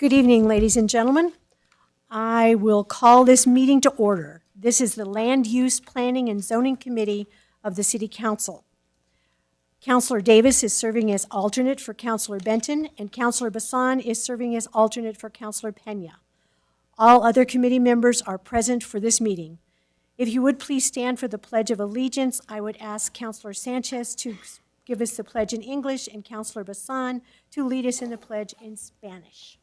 Good evening, ladies and gentlemen. I will call this meeting to order. This is the Land Use Planning and Zoning Committee of the City Council. Councilor Davis is serving as alternate for Councilor Benton, and Councilor Bassan is serving as alternate for Councilor Pena. All other committee members are present for this meeting. If you would please stand for the Pledge of Allegiance, I would ask Councilor Sanchez to give us the pledge in English and Councilor Bassan to lead us in the pledge in Spanish.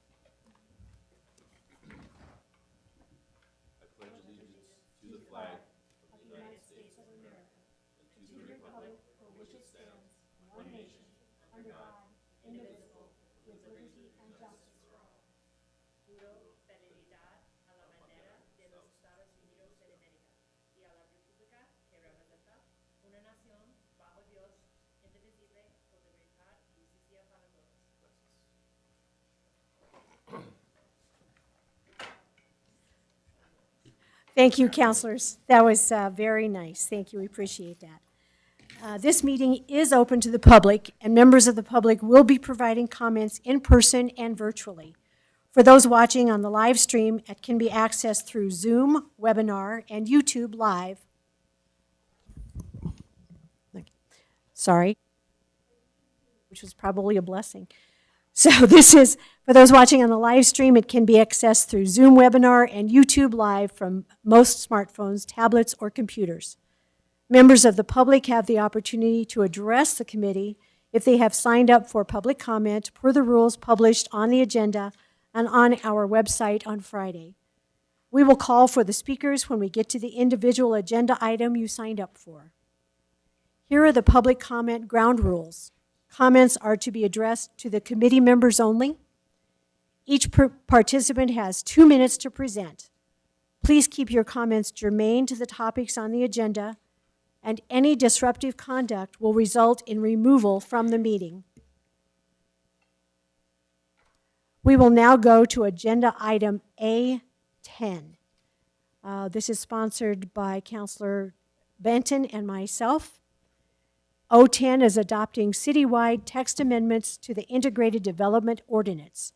Thank you, councilors. That was very nice. Thank you. We appreciate that. This meeting is open to the public, and members of the public will be providing comments in person and virtually. For those watching on the live stream, it can be accessed through Zoom, webinar, and YouTube Live. Sorry, which was probably a blessing. So this is, for those watching on the live stream, it can be accessed through Zoom webinar and YouTube Live from most smartphones, tablets, or computers. Members of the public have the opportunity to address the committee if they have signed up for public comment per the rules published on the agenda and on our website on Friday. We will call for the speakers when we get to the individual agenda item you signed up for. Here are the public comment ground rules. Comments are to be addressed to the committee members only. Each participant has 2 minutes to present. Please keep your comments germane to the topics on the agenda, and any disruptive conduct will result in removal from the meeting. We will now go to agenda item A10. This is sponsored by Councilor Benton and myself. O10 is adopting citywide text amendments to the Integrated Development Ordinance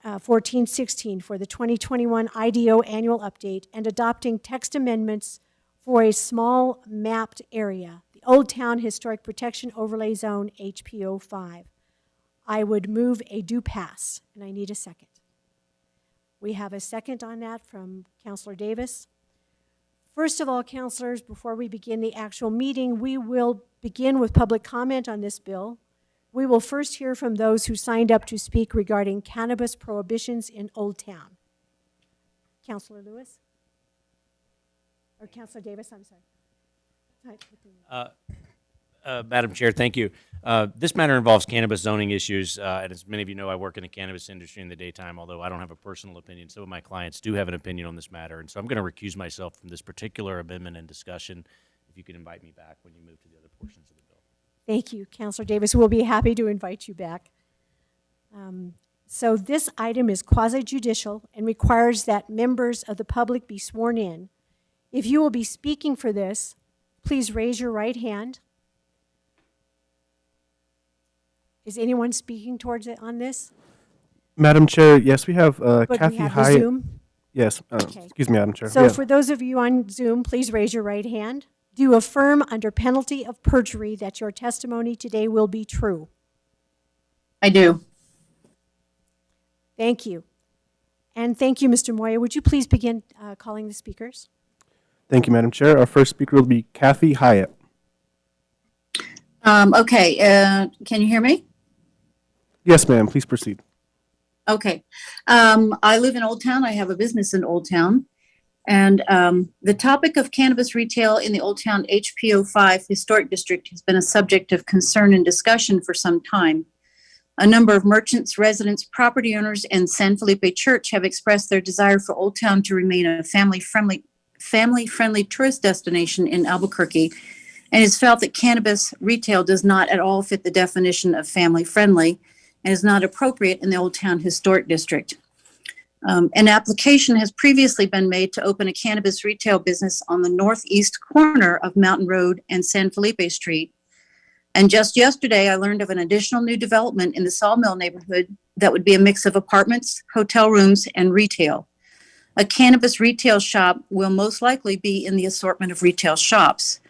1416 for the 2021 IDO annual update and adopting text amendments for a small mapped area, the Old Town Historic Protection Overlay Zone, HPO 5. I would move a do pass, and I need a second. We have a second on that from Councilor Davis. First of all, councilors, before we begin the actual meeting, we will begin with public comment on this bill. We will first hear from those who signed up to speak regarding cannabis prohibitions in Old Town. Councilor Lewis? Or Councilor Davis, I'm sorry. Madam Chair, thank you. This matter involves cannabis zoning issues, and as many of you know, I work in the cannabis industry in the daytime, although I don't have a personal opinion. Some of my clients do have an opinion on this matter, and so I'm going to recuse myself from this particular amendment and discussion. If you could invite me back when you move to the other portions of the bill. Thank you, Councilor Davis. We'll be happy to invite you back. So this item is quasi-judicial and requires that members of the public be sworn in. If you will be speaking for this, please raise your right hand. Is anyone speaking towards it on this? Madam Chair, yes, we have But Kathy we have Hyatt. Zoom. Yes, Okay. excuse me, Madam Chair. So Yeah. for those of you on Zoom, please raise your right hand. Do you affirm under penalty of perjury that your testimony today will be true? I do. Thank you. And thank you, Mr. Moya. Would you please begin calling the speakers? Thank you, Madam Chair. Our first speaker will be Kathy Hyatt. Okay, can you hear me? Yes, ma'am. Please proceed. Okay. I live in Old Town. I have a business in Old Town. And the topic of cannabis retail in the Old Town HPO 5 Historic District has been a subject of concern and discussion for some time. A number of merchants, residents, property owners, and San Felipe Church have expressed their desire for Old Town to remain a family-friendly tourist destination in Albuquerque, and has felt that cannabis retail does not at all fit the definition of family-friendly and is not appropriate in the Old Town Historic District. An application has previously been made to open a cannabis retail business on the northeast corner of Mountain Road and San Felipe Street. And just yesterday, I learned of an additional new development in the Sawmill neighborhood that would be a mix of apartments, hotel rooms, and retail. A cannabis retail shop will most likely be in the assortment of retail shops.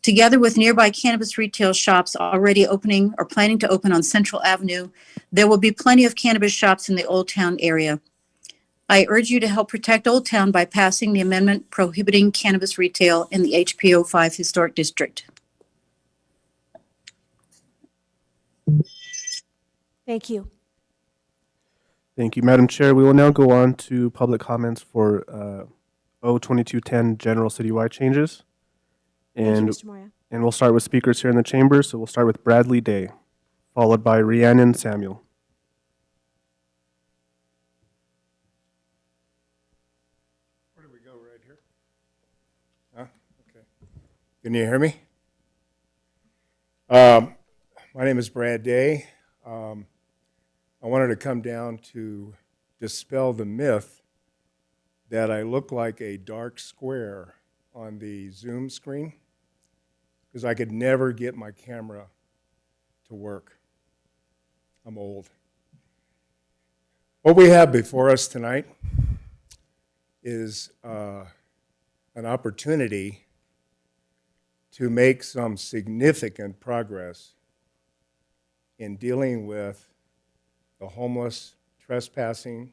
Together with nearby cannabis retail shops already opening or planning to open on Central Avenue, there will be plenty of cannabis shops in the Old Town area. I urge you to help protect Old Town by passing the amendment prohibiting cannabis retail in the HPO 5 Historic District. Thank you. Thank you, Madam Chair. We will now go on to public comments for O2210 General Citywide Changes. Thank you, And, Mr. Moya. and we'll start with speakers here in the chamber. So we'll start with Bradley Day, followed by Rhiannon Samuel. Where do we go, right here? Huh? Okay. Can you hear me? My name is Brad Day. I wanted to come down to dispel the myth that I look like a dark square on the Zoom screen because I could never get my camera to work. I'm old. What we have before us tonight is an opportunity to make some significant progress in dealing with the homeless, trespassing,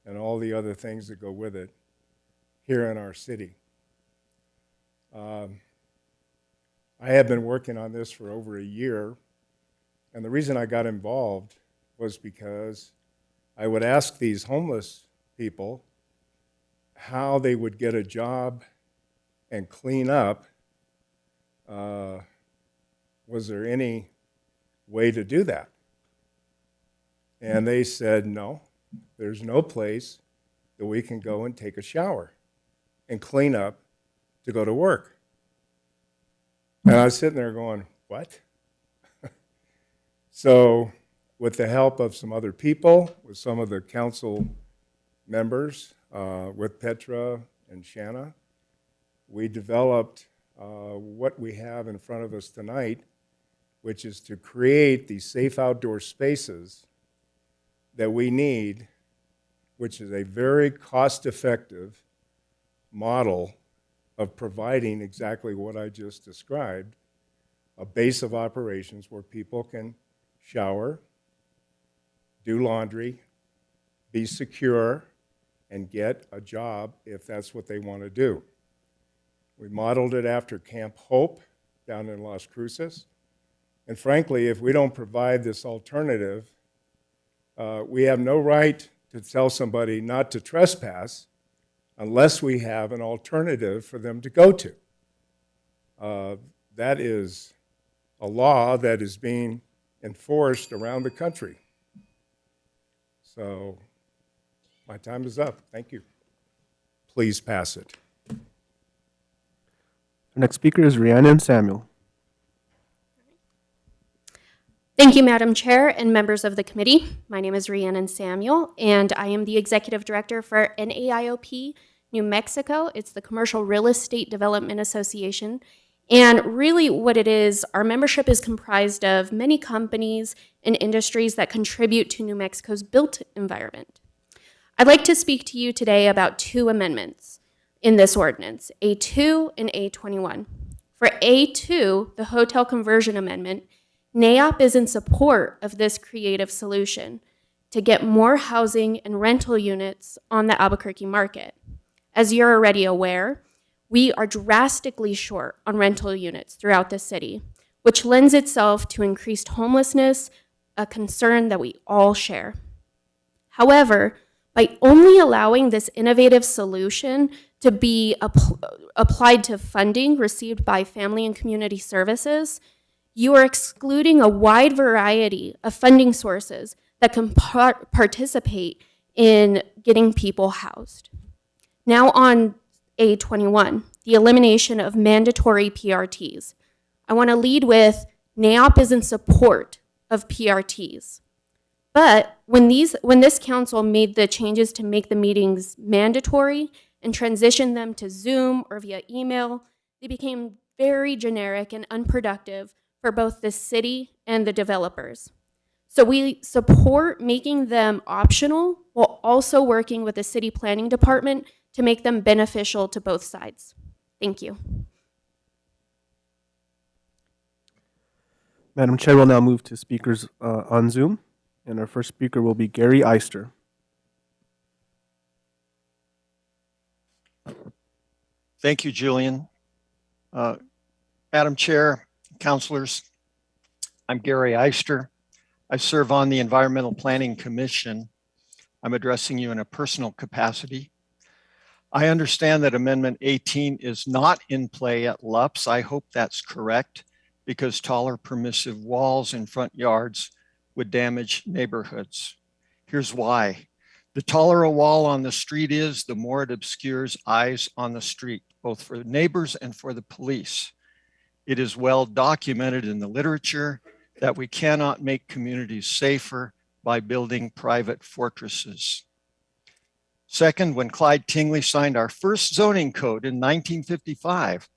and all the other things that go with it here in our city. I have been working on this for over a year, and the reason I got involved was because I would ask these homeless people how they would get a job and clean up. Was there any way to do that? And they said, no, there's no place that we can go and take a shower and clean up to go to work. And I was sitting there going, what? So with the help of some other people, with some of the council members, with Petra and Shanna, we developed what we have in front of us tonight, which is to create these safe outdoor spaces that we need, which is a very cost-effective model of providing exactly what I just described, a base of operations where people can shower, do laundry, be secure, and get a job if that's what they want to do. We modeled it after Camp Hope down in Las Cruces. And frankly, if we don't provide this alternative, we have no right to tell somebody not to trespass unless we have an alternative for them to go to. That is a law that is being enforced around the country. So my time is up. Thank you. Please pass it. Our next speaker is Rhiannon Samuel. Thank you, Madam Chair and members of the committee. My name is Rhiannon Samuel, and I am the Executive Director for NAIOP New Mexico. It's the Commercial Real Estate Development Association. And really what it is, our membership is comprised of many companies and industries that contribute to New Mexico's built environment. I'd like to speak to you today about two amendments in this ordinance, A2 and A21. For A2, the Hotel Conversion Amendment, NAIOP is in support of this creative solution to get more housing and rental units on the Albuquerque market. As you're already aware, we are drastically short on rental units throughout the city, which lends itself to increased homelessness, a concern that we all share. However, by only allowing this innovative solution to be applied to funding received by Family and Community Services, you are excluding a wide variety of funding sources that can participate in getting people housed. Now on A21, the elimination of mandatory PRTs. I want to lead with NAIOP is in support of PRTs. But when this council made the changes to make the meetings mandatory and transition them to Zoom or via email, they became very generic and unproductive for both the city and the developers. So we support making them optional while also working with the city planning department to make them beneficial to both sides. Thank you. Madam Chair, we'll now move to speakers on Zoom. And our first speaker will be Gary Eister. Thank you, Julian. Madam Chair, councilors, I'm Gary Eister. I serve on the Environmental Planning Commission. I'm addressing you in a personal capacity. I understand that Amendment 18 is not in play at LUPS. I hope that's correct, because taller permissive walls in front yards would damage neighborhoods. Here's why. The taller a wall on the street is, the more it obscures eyes on the street, both for neighbors and for the police. It is well documented in the literature that we cannot make communities safer by building private fortresses. Second, when Clyde Tingley signed our first zoning code in 1955,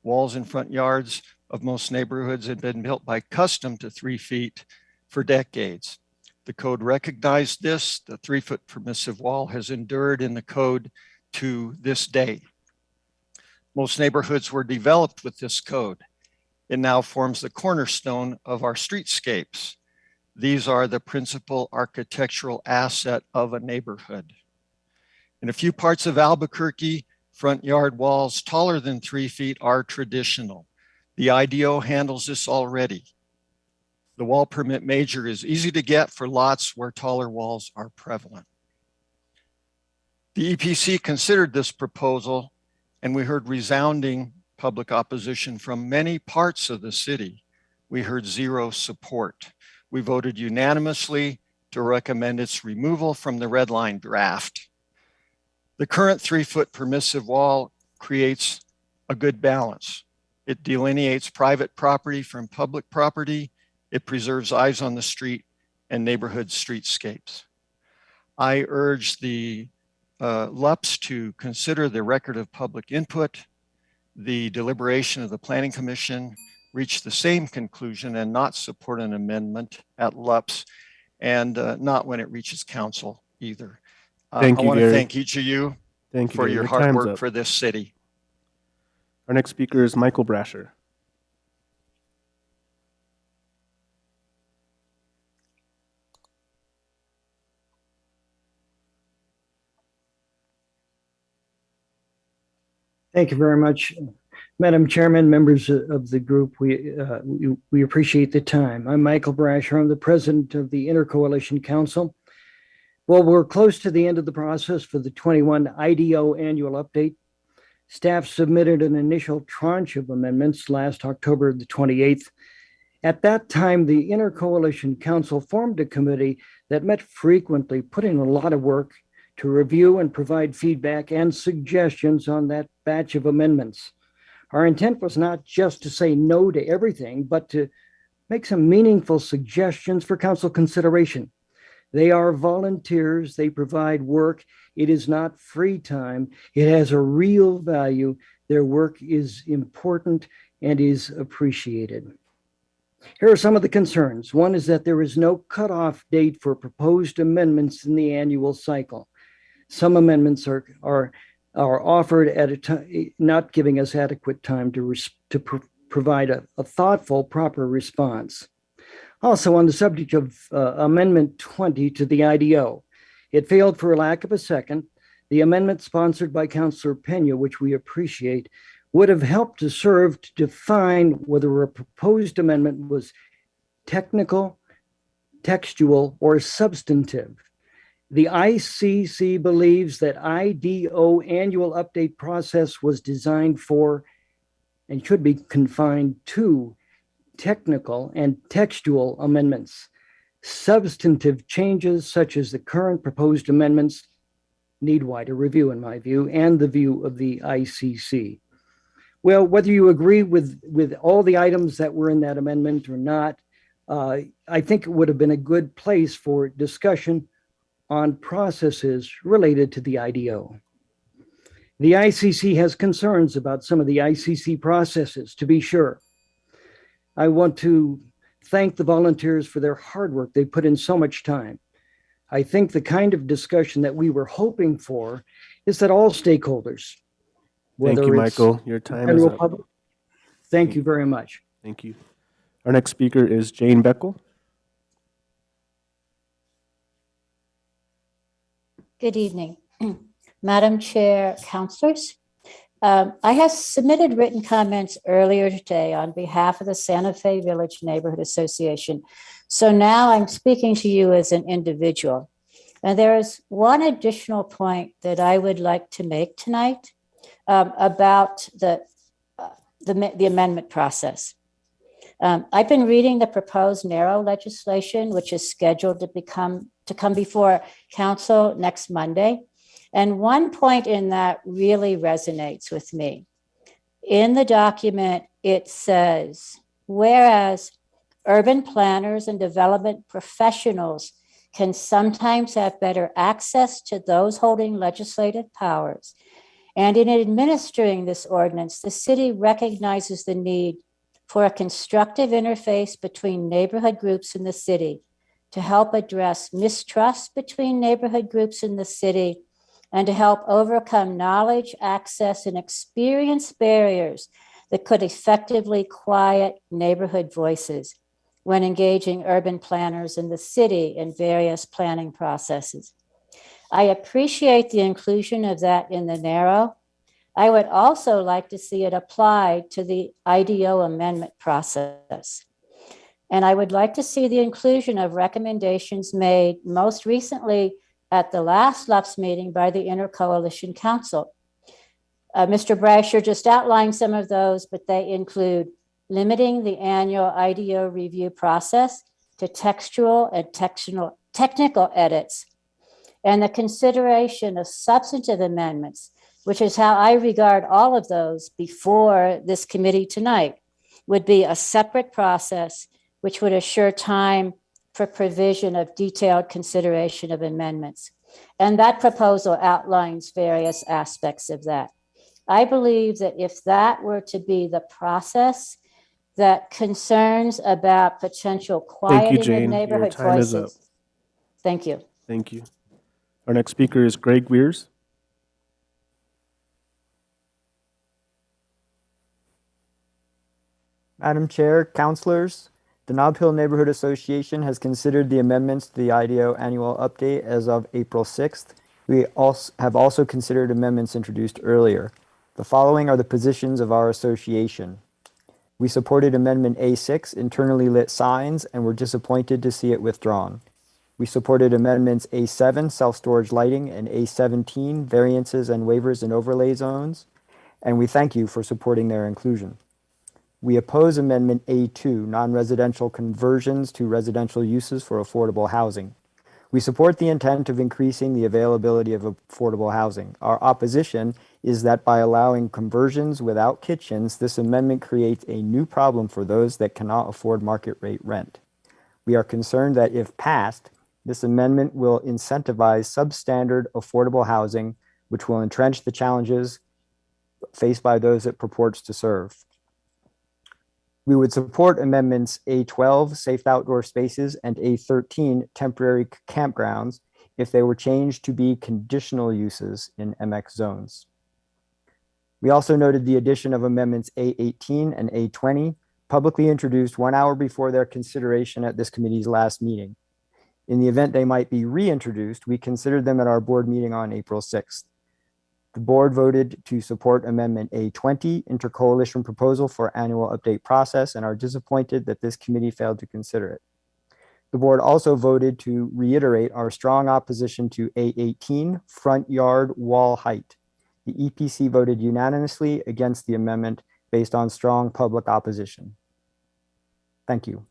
walls in front yards of most neighborhoods had been built by custom to 3 feet for decades. The code recognized this. The 3-foot permissive wall has endured in the code to this day. Most neighborhoods were developed with this code. It now forms the cornerstone of our streetscapes. These are the principal architectural asset of a neighborhood. In a few parts of Albuquerque, front yard walls taller than 3 feet are traditional. The IDO handles this already. The wall permit major is easy to get for lots where taller walls are prevalent. The EPC considered this proposal, and we heard resounding public opposition from many parts of the city. We heard zero support. We voted unanimously to recommend its removal from the red line draft. The current 3-foot permissive wall creates a good balance. It delineates private property from public property. It preserves eyes on the street and neighborhood streetscapes. I urge the LUPS to consider the record of public input. The deliberation of the Planning Commission reach the same conclusion and not support an amendment at LUPS, and not when it reaches council either. Thank I you, want to Gary. thank each of you for Gary. your Your hard time's work up. for this city. Our next speaker is Michael Brasher. Thank you very much, Madam Chairman, members of the group. We appreciate the time. I'm Michael Brasher. I'm the president of the Intercoalition Council. Well, we're close to the end of the process for the 21 IDO annual update. Staff submitted an initial tranche of amendments last October the 28th. At that time, the Intercoalition Council formed a committee that met frequently, putting a lot of work to review and provide feedback and suggestions on that batch of amendments. Our intent was not just to say no to everything, but to make some meaningful suggestions for council consideration. They are volunteers, they provide work. It is not free time. It has a real value. Their work is important and is appreciated. Here are some of the concerns. One is that there is no cutoff date for proposed amendments in the annual cycle. Some amendments are offered at a time, not giving us adequate time to provide a thoughtful, proper response. Also, on the subject of Amendment 20 to the IDO, it failed for lack of a second. The amendment sponsored by Councilor Pena, which we appreciate, would have helped to serve to define whether a proposed amendment was technical, textual, or substantive. The ICC believes that IDO annual update process was designed for and should be confined to technical and textual amendments. Substantive changes, such as the current proposed amendments, need wider review, in my view, and the view of the ICC. Well, whether you agree with all the items that were in that amendment or not, I think it would have been a good place for discussion on processes related to the IDO. The ICC has concerns about some of the ICC processes, to be sure. I want to thank the volunteers for their hard work. They put in so much time. I think the kind of discussion that we were hoping for is that all stakeholders, Thank whether you, it's Michael. Your time is general up. public. Thank you very much. Thank you. Our next speaker is Jane Beckel. Good evening, Madam Chair, councilors. I have submitted written comments earlier today on behalf of the Santa Fe Village Neighborhood Association. So now I'm speaking to you as an individual. And there is one additional point that I would like to make tonight about the amendment process. I've been reading the proposed narrow legislation, which is scheduled to come before council next Monday. And one point in that really resonates with me. In the document, it says, whereas urban planners and development professionals can sometimes have better access to those holding legislative powers, and in administering this ordinance, the city recognizes the need for a constructive interface between neighborhood groups in the city to help address mistrust between neighborhood groups in the city and to help overcome knowledge, access, and experience barriers that could effectively quiet neighborhood voices when engaging urban planners in the city in various planning processes. I appreciate the inclusion of that in the narrow. I would also like to see it applied to the IDO amendment process. And I would like to see the inclusion of recommendations made most recently at the last LUPS meeting by the Intercoalition Council. Mr. Brasher just outlined some of those, but they include limiting the annual IDO review process to textual and technical edits, and the consideration of substantive amendments, which is how I regard all of those before this committee tonight, would be a separate process which would assure time for provision of detailed consideration of amendments. And that proposal outlines various aspects of that. I believe that if that were to be the process, that concerns about potential quieting of Jane. Your neighborhood time is up. voices. Thank you. Thank you. Our next speaker is Greg Weirs. Madam Chair, councilors, the Nob Hill Neighborhood Association has considered the amendments to the IDO annual update as of April 6th. We have also considered amendments introduced earlier. The following are the positions of our association. We supported Amendment A6, internally lit signs, and were disappointed to see it withdrawn. We supported Amendments A7, self-storage lighting, and A17, variances and waivers in overlay zones, and we thank you for supporting their inclusion. We oppose Amendment A2, non-residential conversions to residential uses for affordable housing. We support the intent of increasing the availability of affordable housing. Our opposition is that by allowing conversions without kitchens, this amendment creates a new problem for those that cannot afford market rate rent. We are concerned that if passed, this amendment will incentivize substandard affordable housing, which will entrench the challenges faced by those it purports to serve. We would support amendments A12, safe outdoor spaces, and A13, temporary campgrounds, if they were changed to be conditional uses in MX zones. We also noted the addition of amendments A18 and A20, publicly introduced 1 hour before their consideration at this committee's last meeting. In the event they might be reintroduced, we considered them at our board meeting on April 6th. The board voted to support Amendment A20, intercoalition proposal for annual update process, and are disappointed that this committee failed to consider it. The board also voted to reiterate our strong opposition to A18, front yard wall height. The EPC voted unanimously against the amendment based on strong public opposition. Thank you.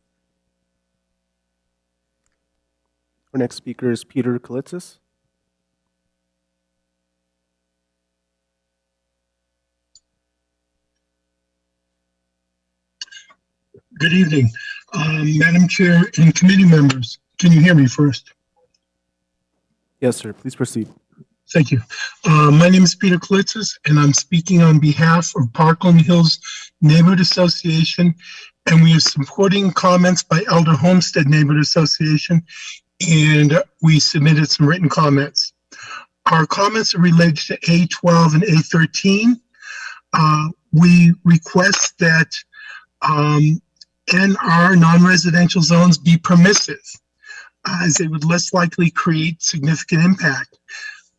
Our next speaker is Peter Kalitzis. Good evening, Madam Chair and committee members. Can you hear me first? Yes, sir. Please proceed. Thank you. My name is Peter Kalitzis, and I'm speaking on behalf of Parkland Hills Neighborhood Association and we have supporting comments by Elder Homestead Neighborhood Association, and we submitted some written comments. Our comments are related to A12 and A13. We request that NR non-residential zones be permissive, as they would less likely create significant impact.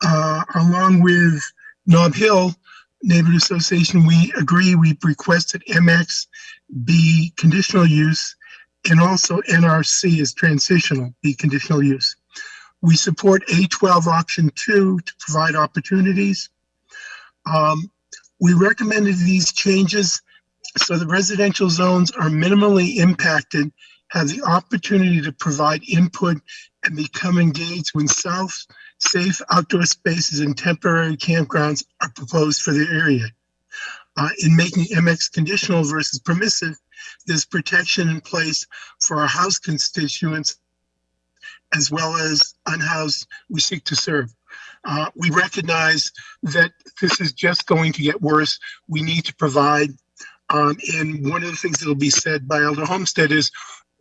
Along with Nob Hill Neighborhood Association, we agree. We've requested MX be conditional use, and also NRC is transitional, be conditional use. We support A12 option 2 to provide opportunities. We recommended these changes so the residential zones are minimally impacted, have the opportunity to provide input, and become engaged when safe outdoor spaces and temporary campgrounds are proposed for the area. In making MX conditional versus permissive, there's protection in place for our house constituents as well as unhoused we seek to serve. We recognize that this is just going to get worse. We need to provide, and one of the things that will be said by Elder Homestead is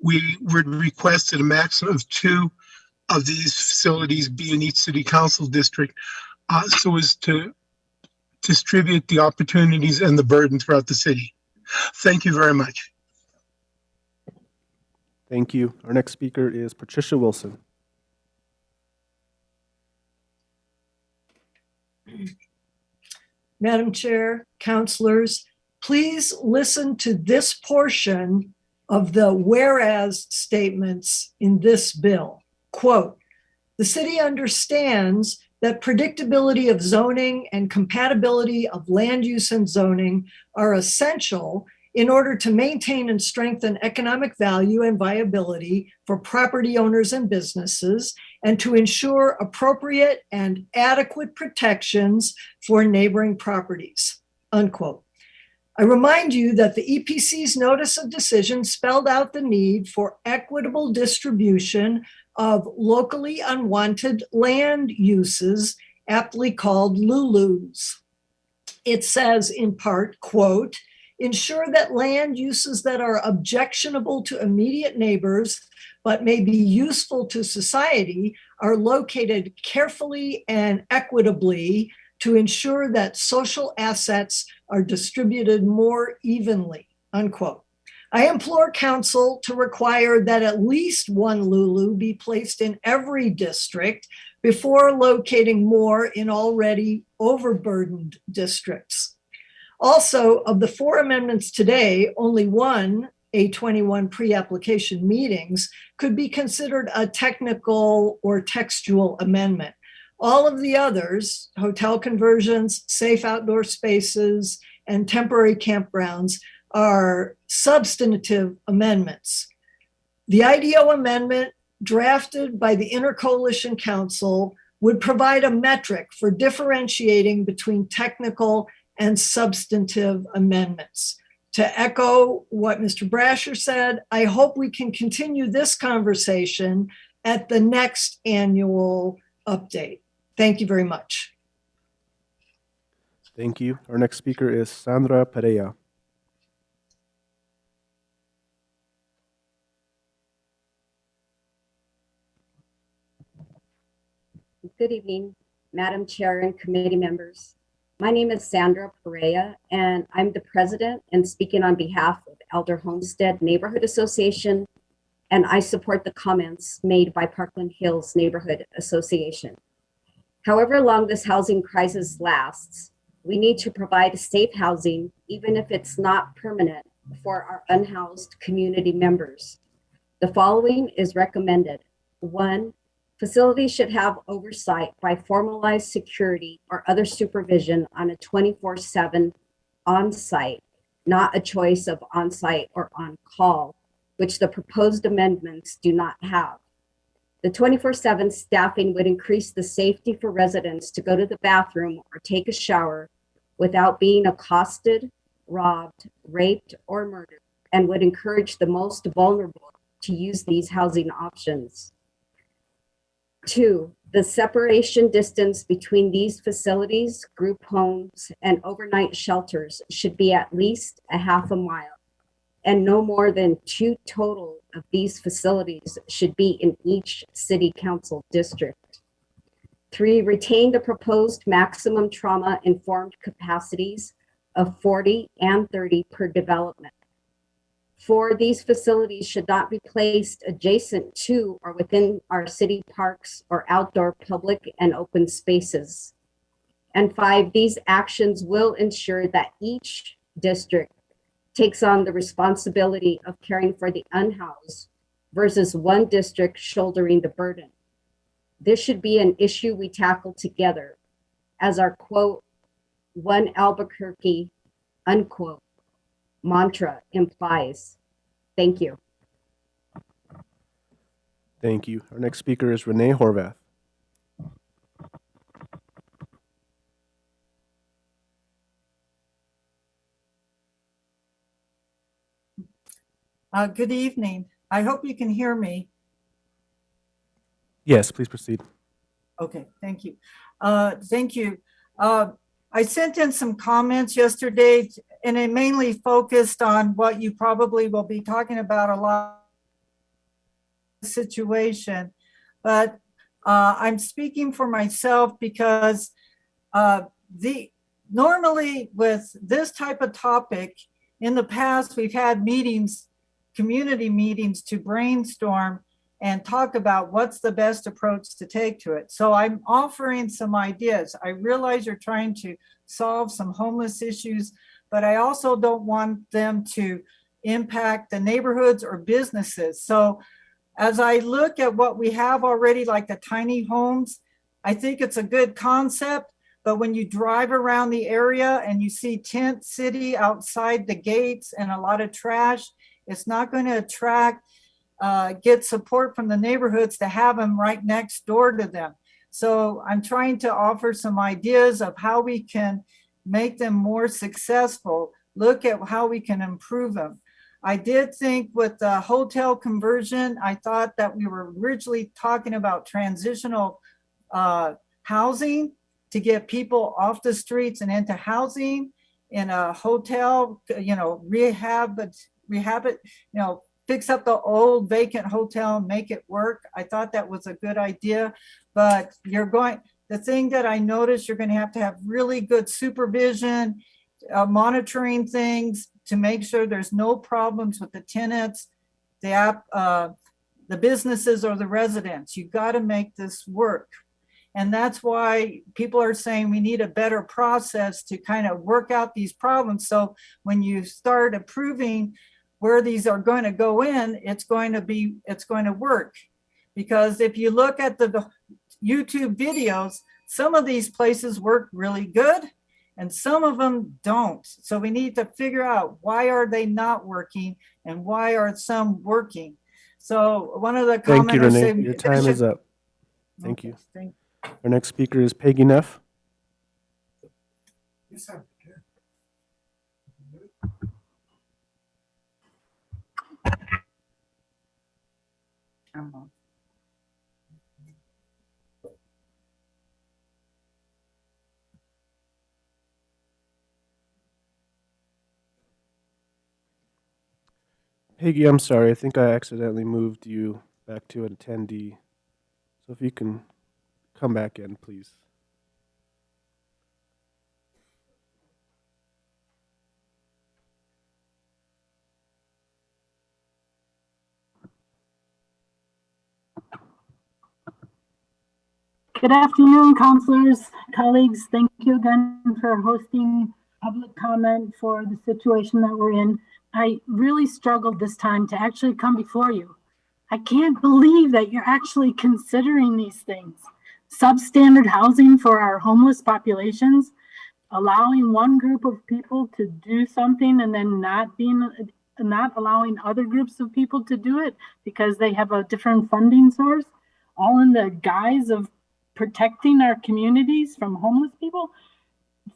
we would request that a maximum of 2 of these facilities be in each city council district, so as to distribute the opportunities and the burden throughout the city. Thank you very much. Thank you. Our next speaker is Patricia Wilson. Madam Chair, councilors, please listen to this portion of the whereas statements in this bill. Quote, the city understands that predictability of zoning and compatibility of land use and zoning are essential in order to maintain and strengthen economic value and viability for property owners and businesses, and to ensure appropriate and adequate protections for neighboring properties, unquote. I remind you that the EPC's notice of decision spelled out the need for equitable distribution of locally unwanted land uses, aptly called LULUs. It says in part, quote, ensure that land uses that are objectionable to immediate neighbors but may be useful to society are located carefully and equitably to ensure that social assets are distributed more evenly, unquote. I implore council to require that at least 1 LULU be placed in every district before locating more in already overburdened districts. Also, of the 4 amendments today, only one, A21 pre-application meetings, could be considered a technical or textual amendment. All of the others, hotel conversions, safe outdoor spaces, and temporary campgrounds, are substantive amendments. The IDO amendment drafted by the Intercoalition Council would provide a metric for differentiating between technical and substantive amendments. To echo what Mr. Brasher said, I hope we can continue this conversation at the next annual update. Thank you very much. Thank you. Our next speaker is Sandra Pereira. Good evening, Madam Chair and committee members. My name is Sandra Pereira, and I'm the president and speaking on behalf of Elder Homestead Neighborhood Association, and I support the comments made by Parkland Hills Neighborhood Association. However long this housing crisis lasts, we need to provide safe housing, even if it's not permanent, for our unhoused community members. The following is recommended. 1, facilities should have oversight by formalized security or other supervision on a 24/7 on-site, not a choice of on-site or on-call, which the proposed amendments do not have. The 24/7 staffing would increase the safety for residents to go to the bathroom or take a shower without being accosted, robbed, raped, or murdered, and would encourage the most vulnerable to use these housing options. 2, the separation distance between these facilities, group homes, and overnight shelters should be at least a half a mile. and no more than 2 total of these facilities should be in each city council district. 3, retain the proposed maximum trauma-informed capacities of 40 and 30 per development. 4, these facilities should not be placed adjacent to or within our city parks or outdoor public and open spaces. And 5, these actions will ensure that each district takes on the responsibility of caring for the unhoused versus one district shouldering the burden. This should be an issue we tackle together, as our quote, one Albuquerque, unquote, mantra implies. Thank you. Thank you. Our next speaker is Renee Horvath. Good evening. I hope you can hear me. Yes, please proceed. Okay, thank you. Thank you. I sent in some comments yesterday, and it mainly focused on what you probably will be talking about a lot situation. But I'm speaking for myself because normally with this type of topic, in the past, we've had meetings, community meetings to brainstorm and talk about what's the best approach to take to it. So I'm offering some ideas. I realize you're trying to solve some homeless issues, but I also don't want them to impact the neighborhoods or businesses. So as I look at what we have already, like the tiny homes, I think it's a good concept, but when you drive around the area and you see tent city outside the gates and a lot of trash, it's not going to get support from the neighborhoods to have them right next door to them. So I'm trying to offer some ideas of how we can make them more successful, look at how we can improve them. I did think with the hotel conversion, I thought that we were originally talking about transitional housing to get people off the streets and into housing in a hotel, rehab it, fix up the old vacant hotel and make it work. I thought that was a good idea, but the thing that I noticed, you're going to have really good supervision, monitoring things to make sure there's no problems with the tenants, the businesses or the residents. You got to make this work. And that's why people are saying we need a better process to kind of work out these problems. So when you start approving where these are going to go in, it's going to work. Because if you look at the YouTube videos, some of these places work really good and some of them don't. So we need to figure out why are they not working and why are some working. So one of the commenters Thank you, Renee. said, Your time is up. Thank Okay, you. thank Our next speaker is Peggy Neff. Yes, sir. Peggy, I'm sorry. I think I accidentally moved you back to an attendee. So if you can come back in, please. Good afternoon, counselors, colleagues. Thank you again for hosting public comment for the situation that we're in. I really struggled this time to actually come before you. I can't believe that you're actually considering these things. Substandard housing for our homeless populations, allowing one group of people to do something and then not allowing other groups of people to do it because they have a different funding source, all in the guise of protecting our communities from homeless people.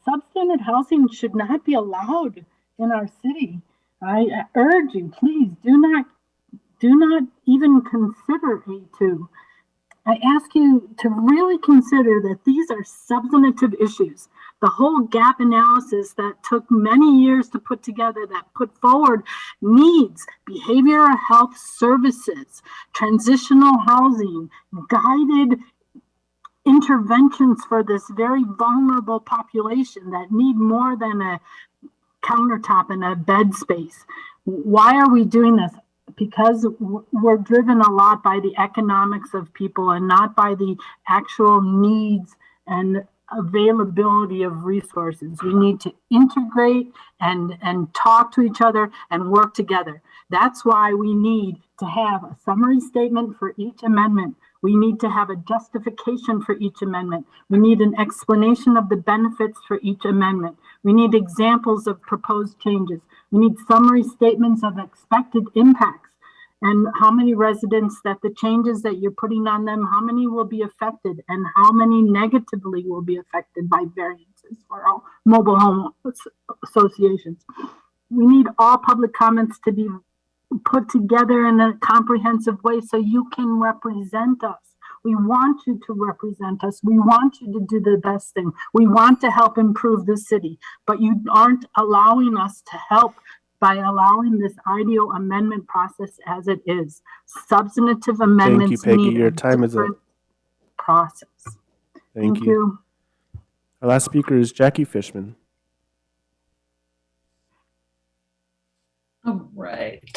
Substandard housing should not be allowed in our city. I urge you, please do not even consider A2. I ask you to really consider that these are substantive issues. The whole gap analysis that took many years to put together, that put forward needs, behavioral health services, transitional housing, guided interventions for this very vulnerable population that need more than a countertop and a bed space. Why are we doing this? Because we're driven a lot by the economics of people and not by the actual needs and availability of resources. We need to integrate and talk to each other and work together. That's why we need to have a summary statement for each amendment. We need to have a justification for each amendment. We need an explanation of the benefits for each amendment. We need examples of proposed changes. We need summary statements of expected impacts and how many residents that the changes that you're putting on them, how many will be affected and how many negatively will be affected by variances for all mobile home associations. We need all public comments to be put together in a comprehensive way so you can represent us. We want you to represent us. We want you to do the best thing. We want to help improve the city, but you aren't allowing us to help by allowing this IDO amendment process as it is. Substantive amendments Peggy. need Your a time is up. different process. Thank you. Our last speaker is Jackie Fishman. All right.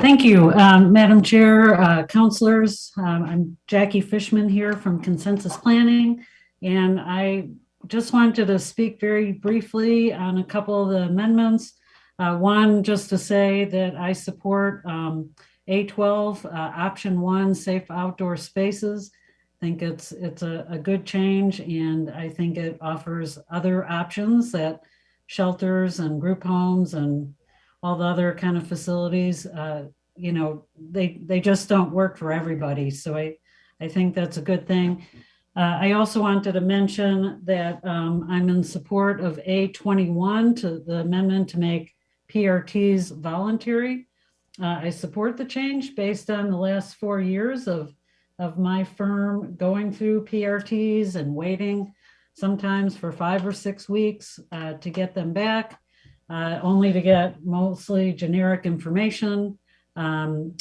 Thank you, Madam Chair, councilors. I'm Jackie Fishman here from Consensus Planning, and I just wanted to speak very briefly on a couple of the amendments. One, just to say that I support A12, option 1, safe outdoor spaces. I think it's a good change, and I think it offers other options that shelters and group homes and all the other kind of facilities, they just don't work for everybody. So I think that's a good thing. I also wanted to mention that I'm in support of A21, to the amendment to make PRTs voluntary. I support the change based on the last 4 years of my firm going through PRTs and waiting sometimes for 5 or 6 weeks to get them back, only to get mostly generic information, forms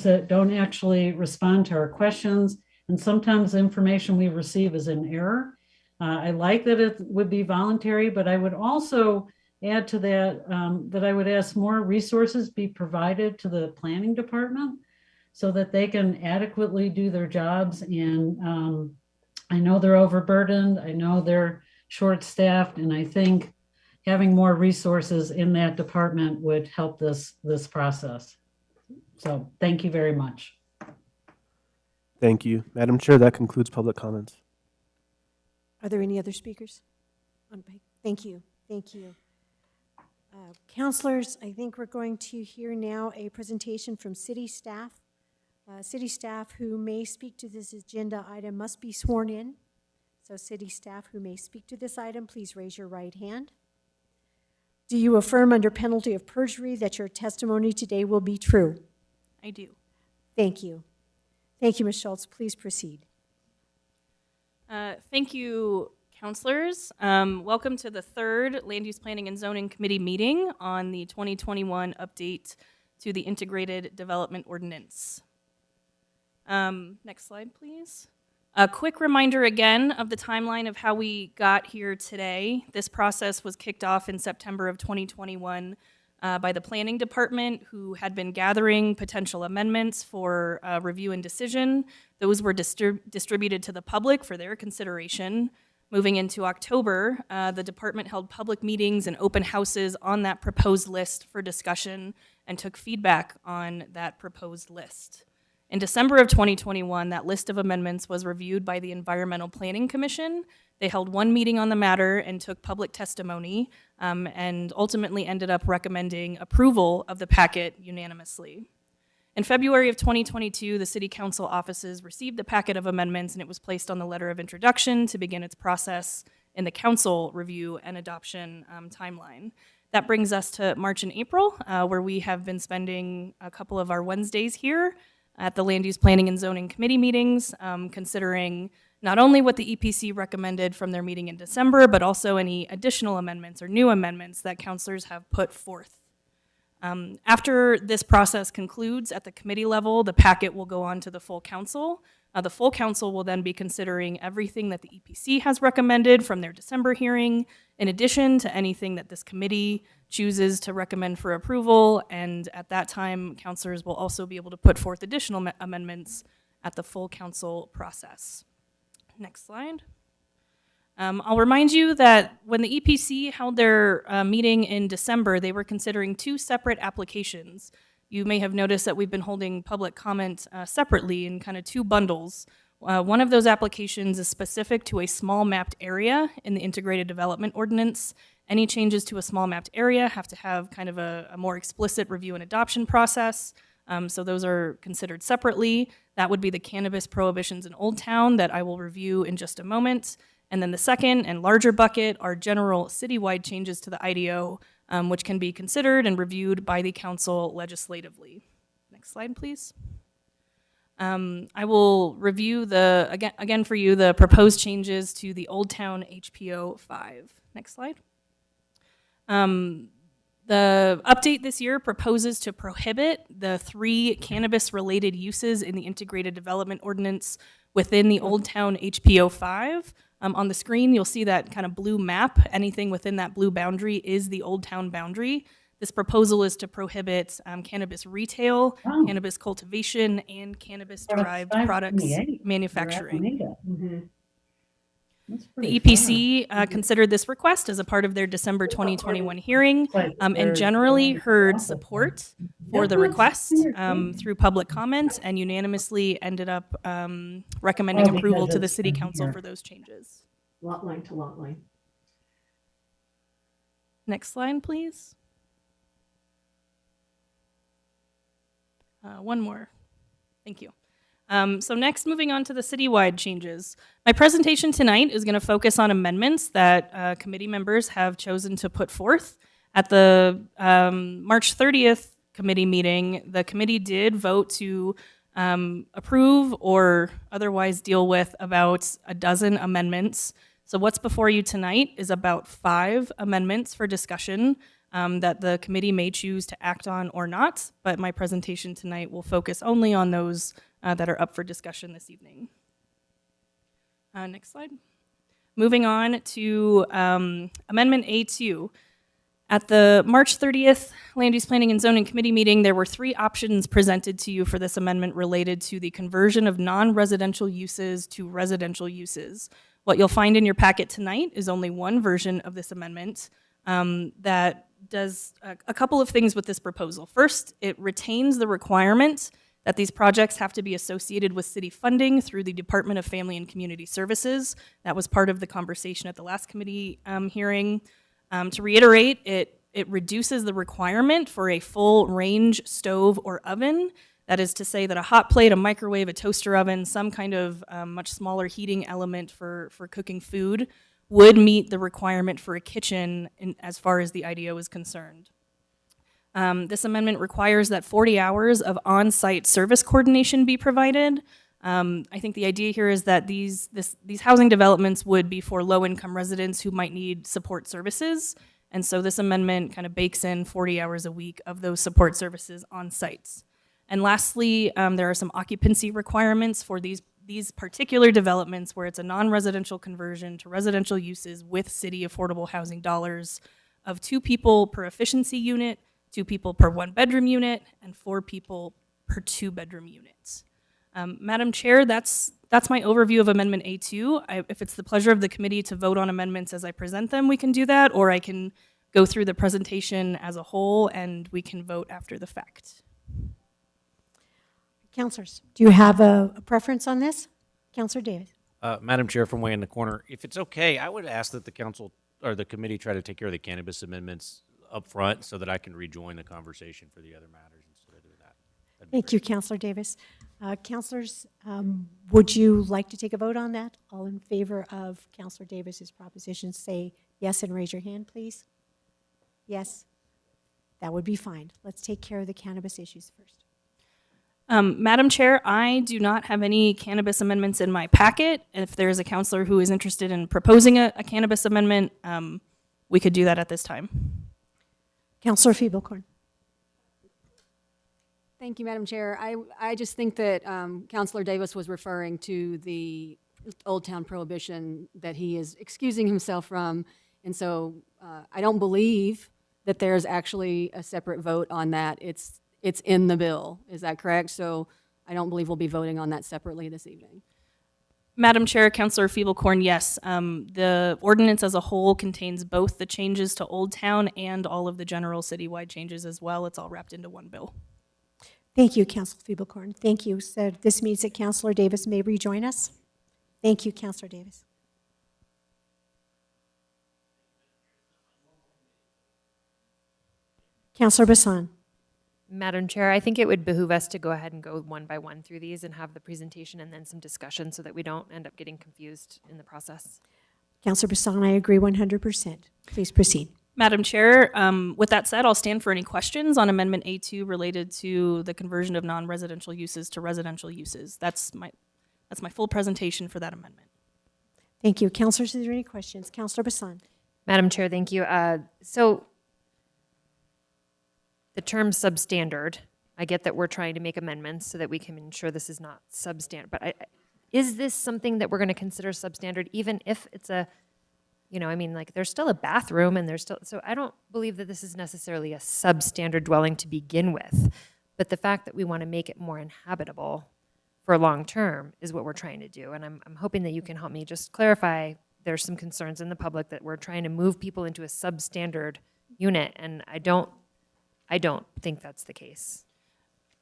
that don't actually respond to our questions. And sometimes the information we receive is in error. I like that it would be voluntary, but I would also add to that that I would ask more resources be provided to the planning department so that they can adequately do their jobs. And I know they're overburdened. I know they're short-staffed, and I think having more resources in that department would help this process. So thank you very much. Thank you. Madam Chair, that concludes public comments. Are there any other speakers? Thank you. Thank you. Councilors, I think we're going to hear now a presentation from city staff. City staff who may speak to this agenda item must be sworn in. So city staff who may speak to this item, please raise your right hand. Do you affirm under penalty of perjury that your testimony today will be true? I do. Thank you. Thank you, Ms. Schultz. Please proceed. Thank you, councilors. Welcome to the third Land Use Planning and Zoning Committee meeting on the 2021 update to the Integrated Development Ordinance. Next slide, please. A quick reminder again of the timeline of how we got here today. This process was kicked off in September of 2021 by the planning department, who had been gathering potential amendments for review and decision. Those were distributed to the public for their consideration. Moving into October, the department held public meetings and open houses on that proposed list for discussion and took feedback on that proposed list. In December of 2021, that list of amendments was reviewed by the Environmental Planning Commission. They held one meeting on the matter and took public testimony, and ultimately ended up recommending approval of the packet unanimously. In February of 2022, the City Council offices received the packet of amendments, and it was placed on the letter of introduction to begin its process in the council review and adoption timeline. That brings us to March and April, where we have been spending a couple of our Wednesdays here at the Land Use Planning and Zoning Committee meetings, considering not only what the EPC recommended from their meeting in December, but also any additional amendments or new amendments that councilors have put forth. After this process concludes at the committee level, the packet will go on to the full council. The full council will then be considering everything that the EPC has recommended from their December hearing, in addition to anything that this committee chooses to recommend for approval. And at that time, councilors will also be able to put forth additional amendments at the full council process. Next slide. I'll remind you that when the EPC held their meeting in December, they were considering two separate applications. You may have noticed that we've been holding public comment separately in kind of two bundles. One of those applications is specific to a small mapped area in the Integrated Development Ordinance. Any changes to a small mapped area have to have kind of a more explicit review and adoption process. So those are considered separately. That would be the cannabis prohibitions in Old Town that I will review in just a moment. And then the second and larger bucket are general citywide changes to the IDO, which can be considered and reviewed by the council legislatively. Next slide, please. I will review again for you the proposed changes to the Old Town HPO 5. Next slide. The update this year proposes to prohibit the 3 cannabis-related uses in the Integrated Development Ordinance within the Old Town HPO 5. On the screen, you'll see that kind of blue map. Anything within that blue boundary is the Old Town boundary. This proposal is to prohibit cannabis retail, cannabis cultivation, and cannabis-derived products manufacturing. The EPC considered this request as a part of their December 2021 hearing and generally heard support for the request through public comment and unanimously ended up recommending approval to the City Council for those changes. Lot line to lot line. Next slide, please. One more. Thank you. So next, moving on to the citywide changes. My presentation tonight is going to focus on amendments that committee members have chosen to put forth. At the March 30th committee meeting, the committee did vote to approve or otherwise deal with about a dozen amendments. So what's before you tonight is about 5 amendments for discussion that the committee may choose to act on or not, but my presentation tonight will focus only on those that are up for discussion this evening. Next slide. Moving on to Amendment A2. At the March 30th Land Use Planning and Zoning Committee meeting, there were 3 options presented to you for this amendment related to the conversion of non-residential uses to residential uses. What you'll find in your packet tonight is only one version of this amendment that does a couple of things with this proposal. First, it retains the requirement that these projects have to be associated with city funding through the Department of Family and Community Services. That was part of the conversation at the last committee hearing. To reiterate, it reduces the requirement for a full range stove or oven. That is to say that a hot plate, a microwave, a toaster oven, some kind of much smaller heating element for cooking food would meet the requirement for a kitchen as far as the IDO is concerned. This amendment requires that 40 hours of on-site service coordination be provided. I think the idea here is that these housing developments would be for low-income residents who might need support services, and so this amendment kind of bakes in 40 hours a week of those support services on sites. And lastly, there are some occupancy requirements for these particular developments where it's a non-residential conversion to residential uses with city affordable housing dollars of 2 people per efficiency unit, 2 people per 1-bedroom unit, and 4 people per 2-bedroom unit. Madam Chair, that's my overview of Amendment A2. If it's the pleasure of the committee to vote on amendments as I present them, we can do that, or I can go through the presentation as a whole and we can vote after the fact. Councilors, do you have a preference on this? Councilor Davis. Madam Chair, from way in the corner, if it's okay, I would ask that the council or the committee try to take care of the cannabis amendments up front so that I can rejoin the conversation for the other matters instead of doing that. Thank you, Councilor Davis. Councilors, would you like to take a vote on that? All in favor of Councilor Davis's proposition, say yes and raise your hand, please. Yes, that would be fine. Let's take care of the cannabis issues first. Madam Chair, I do not have any cannabis amendments in my packet. If there is a counselor who is interested in proposing a cannabis amendment, we could do that at this time. Counselor Feeblecorn. Thank you, Madam Chair. I just think that Counselor Davis was referring to the Old Town prohibition that he is excusing himself from. And so I don't believe that there's actually a separate vote on that. It's in the bill. Is that correct? So I don't believe we'll be voting on that separately this evening. Madam Chair, Councilor Feeblecorn, yes. The ordinance as a whole contains both the changes to Old Town and all of the general citywide changes as well. It's all wrapped into one bill. Thank you, Councilor Feeblecorn. Thank you. So this means that Councilor Davis may rejoin us. Thank you, Councilor Davis. Councilor Bassan. Madam Chair, I think it would behoove us to go ahead and go one by one through these and have the presentation and then some discussion so that we don't end up getting confused in the process. Councilor Bassan, I agree 100%. Please proceed. Madam Chair, with that said, I'll stand for any questions on Amendment A2 related to the conversion of non-residential uses to residential uses. That's my full presentation for that amendment. Thank you. Councilors, are there any questions? Councilor Bassan. Madam Chair, thank you. So the term substandard, I get that we're trying to make amendments so that we can ensure this is not substandard, but is this something that we're going to consider substandard even if it's a, you know, I mean, like there's still a bathroom and there's still, so I don't believe that this is necessarily a substandard dwelling to begin with, but the fact that we want to make it more inhabitable for long term is what we're trying to do. And I'm hoping that you can help me just clarify. There's some concerns in the public that we're trying to move people into a substandard unit, and I don't think that's the case.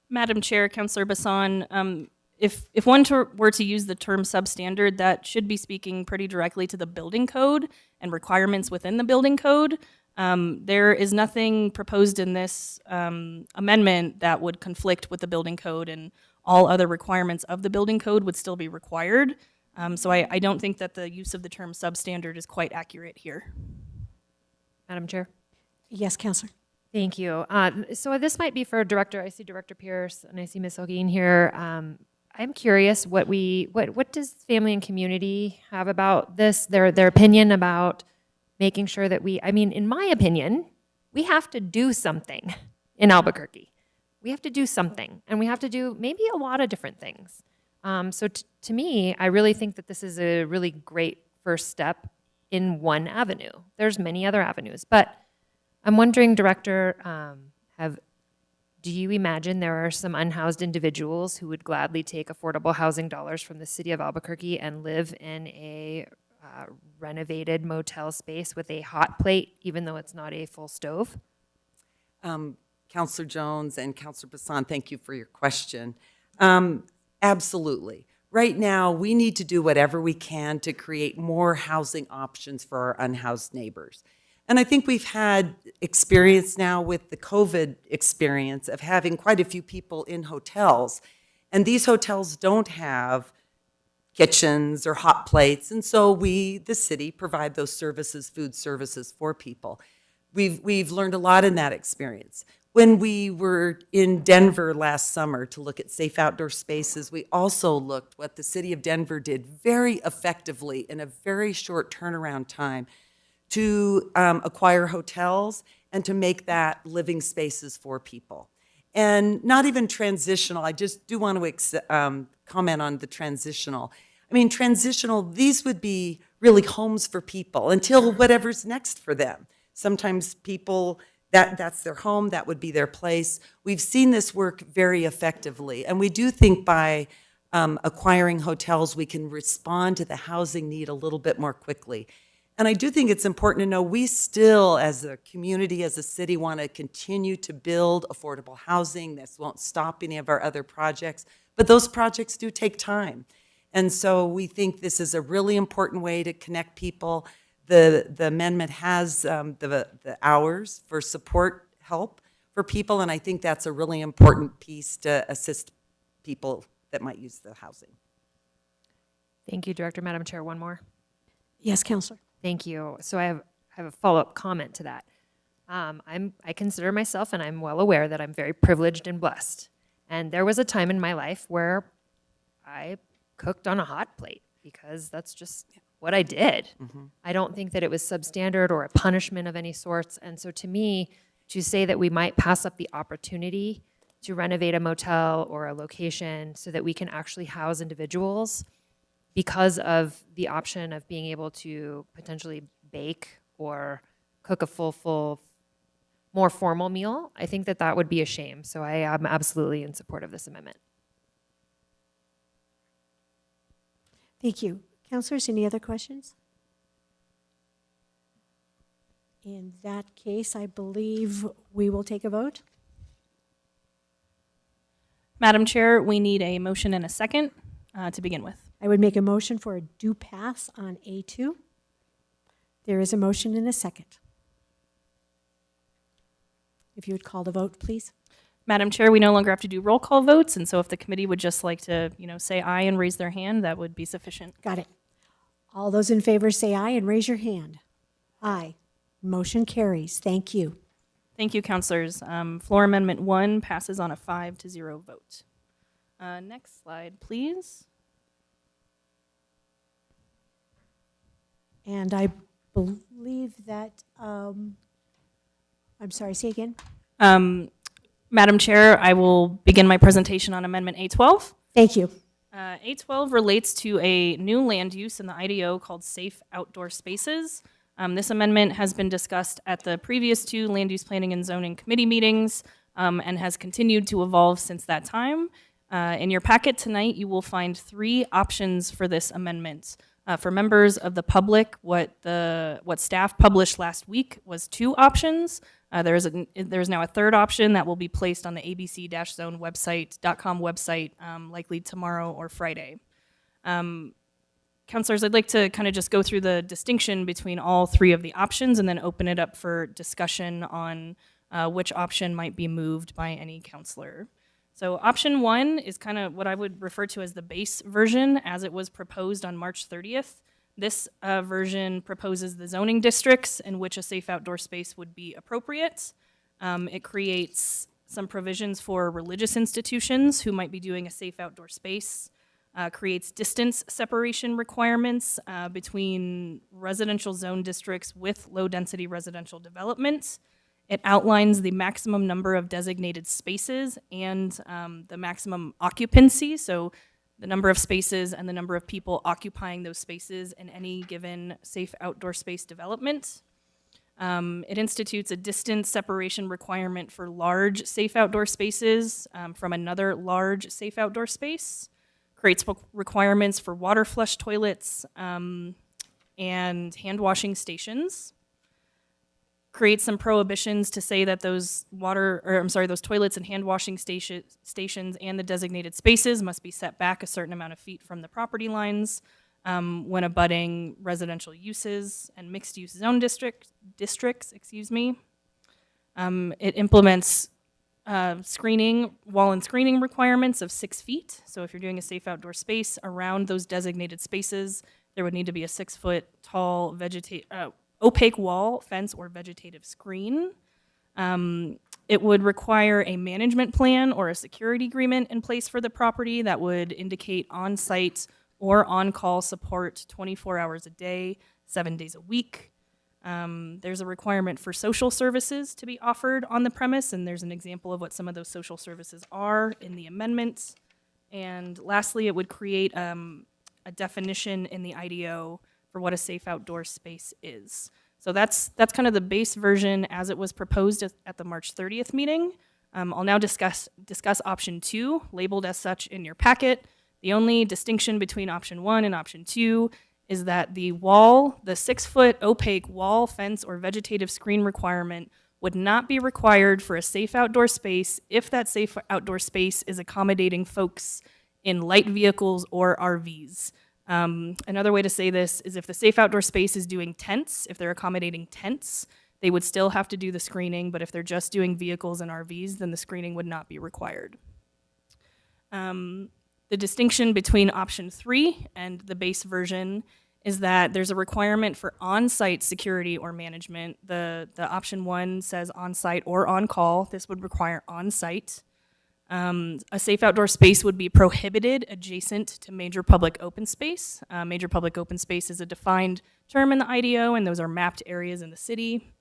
Madam Chair, Councilor Bassan, if one were to use the term substandard, that should be speaking pretty directly to the building code and requirements within the building code. There is nothing proposed in this amendment that would conflict with the building code, and all other requirements of the building code would still be required. So I don't think that the use of the term substandard is quite accurate here. Madam Chair? Yes, Councilor. Thank you. So this might be for Director. I see Director Pierce and I see Ms. Holguin here. I'm curious what does family and community have about this? Their opinion about making sure that I mean, in my opinion, we have to do something in Albuquerque. We have to do something, and we have to do maybe a lot of different things. So to me, I really think that this is a really great first step in one avenue. There's many other avenues, but I'm wondering, Director, do you imagine there are some unhoused individuals who would gladly take affordable housing dollars from the city of Albuquerque and live in a renovated motel space with a hot plate, even though it's not a full stove? Councilor Jones and Councilor Bassan, thank you for your question. Absolutely. Right now, we need to do whatever we can to create more housing options for our unhoused neighbors. And I think we've had experience now with the COVID experience of having quite a few people in hotels. And these hotels don't have kitchens or hot plates. And so we, the city, provide those services, food services for people. We've learned a lot in that experience. When we were in Denver last summer to look at safe outdoor spaces, we also looked what the city of Denver did very effectively in a very short turnaround time to acquire hotels and to make that living spaces for people. And not even transitional, I just do want to comment on the transitional. I mean, transitional, these would be really homes for people until whatever's next for them. Sometimes people, that's their home, that would be their place. We've seen this work very effectively, and we do think by acquiring hotels, we can respond to the housing need a little bit more quickly. And I do think it's important to know we still, as a community, as a city, want to continue to build affordable housing. This won't stop any of our other projects, but those projects do take time. And so we think this is a really important way to connect people. The amendment has the hours for support help for people, and I think that's a really important piece to assist people that might use the housing. Thank you, Director. Madam Chair, one more. Yes, Councilor. Thank you. So I have a follow-up comment to that. I consider myself, and I'm well aware that I'm very privileged and blessed. And there was a time in my life where I cooked on a hot plate because that's just what I did. I don't think that it was substandard or a punishment of any sorts. And so to me, to say that we might pass up the opportunity to renovate a motel or a location so that we can actually house individuals because of the option of being able to potentially bake or cook a full, more formal meal, I think that that would be a shame. So I am absolutely in support of this amendment. Thank you. Councilors, any other questions? In that case, I believe we will take a vote. Madam Chair, we need a motion and a second to begin with. I would make a motion for a do pass on A2. There is a motion and a second. If you would call the vote, please. Madam Chair, we no longer have to do roll call votes, and so if the committee would just like to, say aye and raise their hand, that would be sufficient. Got it. All those in favor say aye and raise your hand. Aye. Motion carries. Thank you. Thank you, councilors. Floor Amendment 1 passes on a 5-0 vote. Next slide, please. And I believe that, I'm sorry, say again. Madam Chair, I will begin my presentation on Amendment A12. Thank you. A12 relates to a new land use in the IDO called Safe Outdoor Spaces. This amendment has been discussed at the previous 2 Land Use Planning and Zoning Committee meetings and has continued to evolve since that time. In your packet tonight, you will find 3 options for this amendment. For members of the public, what staff published last week was 2 options. There's now a 3rd option that will be placed on the abc-zone website.com website likely tomorrow or Friday. Councilors, I'd like to kind of just go through the distinction between all 3 of the options and then open it up for discussion on which option might be moved by any councilor. So option 1 is kind of what I would refer to as the base version as it was proposed on March 30th. This version proposes the zoning districts in which a safe outdoor space would be appropriate. It creates some provisions for religious institutions who might be doing a safe outdoor space, creates distance separation requirements between residential zone districts with low-density residential development. It outlines the maximum number of designated spaces and the maximum occupancy, so the number of spaces and the number of people occupying those spaces in any given safe outdoor space development. It institutes a distance separation requirement for large safe outdoor spaces from another large safe outdoor space, creates requirements for water flush toilets and hand washing stations, creates some prohibitions to say that those toilets and hand washing stations and the designated spaces must be set back a certain amount of feet from the property lines when abutting residential uses and mixed use zone districts. It implements wall and screening requirements of 6 feet. So if you're doing a safe outdoor space around those designated spaces, there would need to be a 6-foot tall opaque wall, fence, or vegetative screen. It would require a management plan or a security agreement in place for the property that would indicate on-site or on-call support 24 hours a day, 7 days a week. There's a requirement for social services to be offered on the premise, and there's an example of what some of those social services are in the amendment. And lastly, it would create a definition in the IDO for what a safe outdoor space is. So that's kind of the base version as it was proposed at the March 30th meeting. I'll now discuss option 2, labeled as such in your packet. The only distinction between option 1 and option 2 is that the 6-foot opaque wall, fence, or vegetative screen requirement would not be required for a safe outdoor space if that safe outdoor space is accommodating folks in light vehicles or RVs. Another way to say this is if the safe outdoor space is doing tents, if they're accommodating tents, they would still have to do the screening, but if they're just doing vehicles and RVs, then the screening would not be required. The distinction between option 3 and the base version is that there's a requirement for on-site security or management. The option 1 says on-site or on-call. This would require on-site. A safe outdoor space would be prohibited adjacent to major public open space. Major public open space is a defined term in the IDO, and those are mapped areas in the city.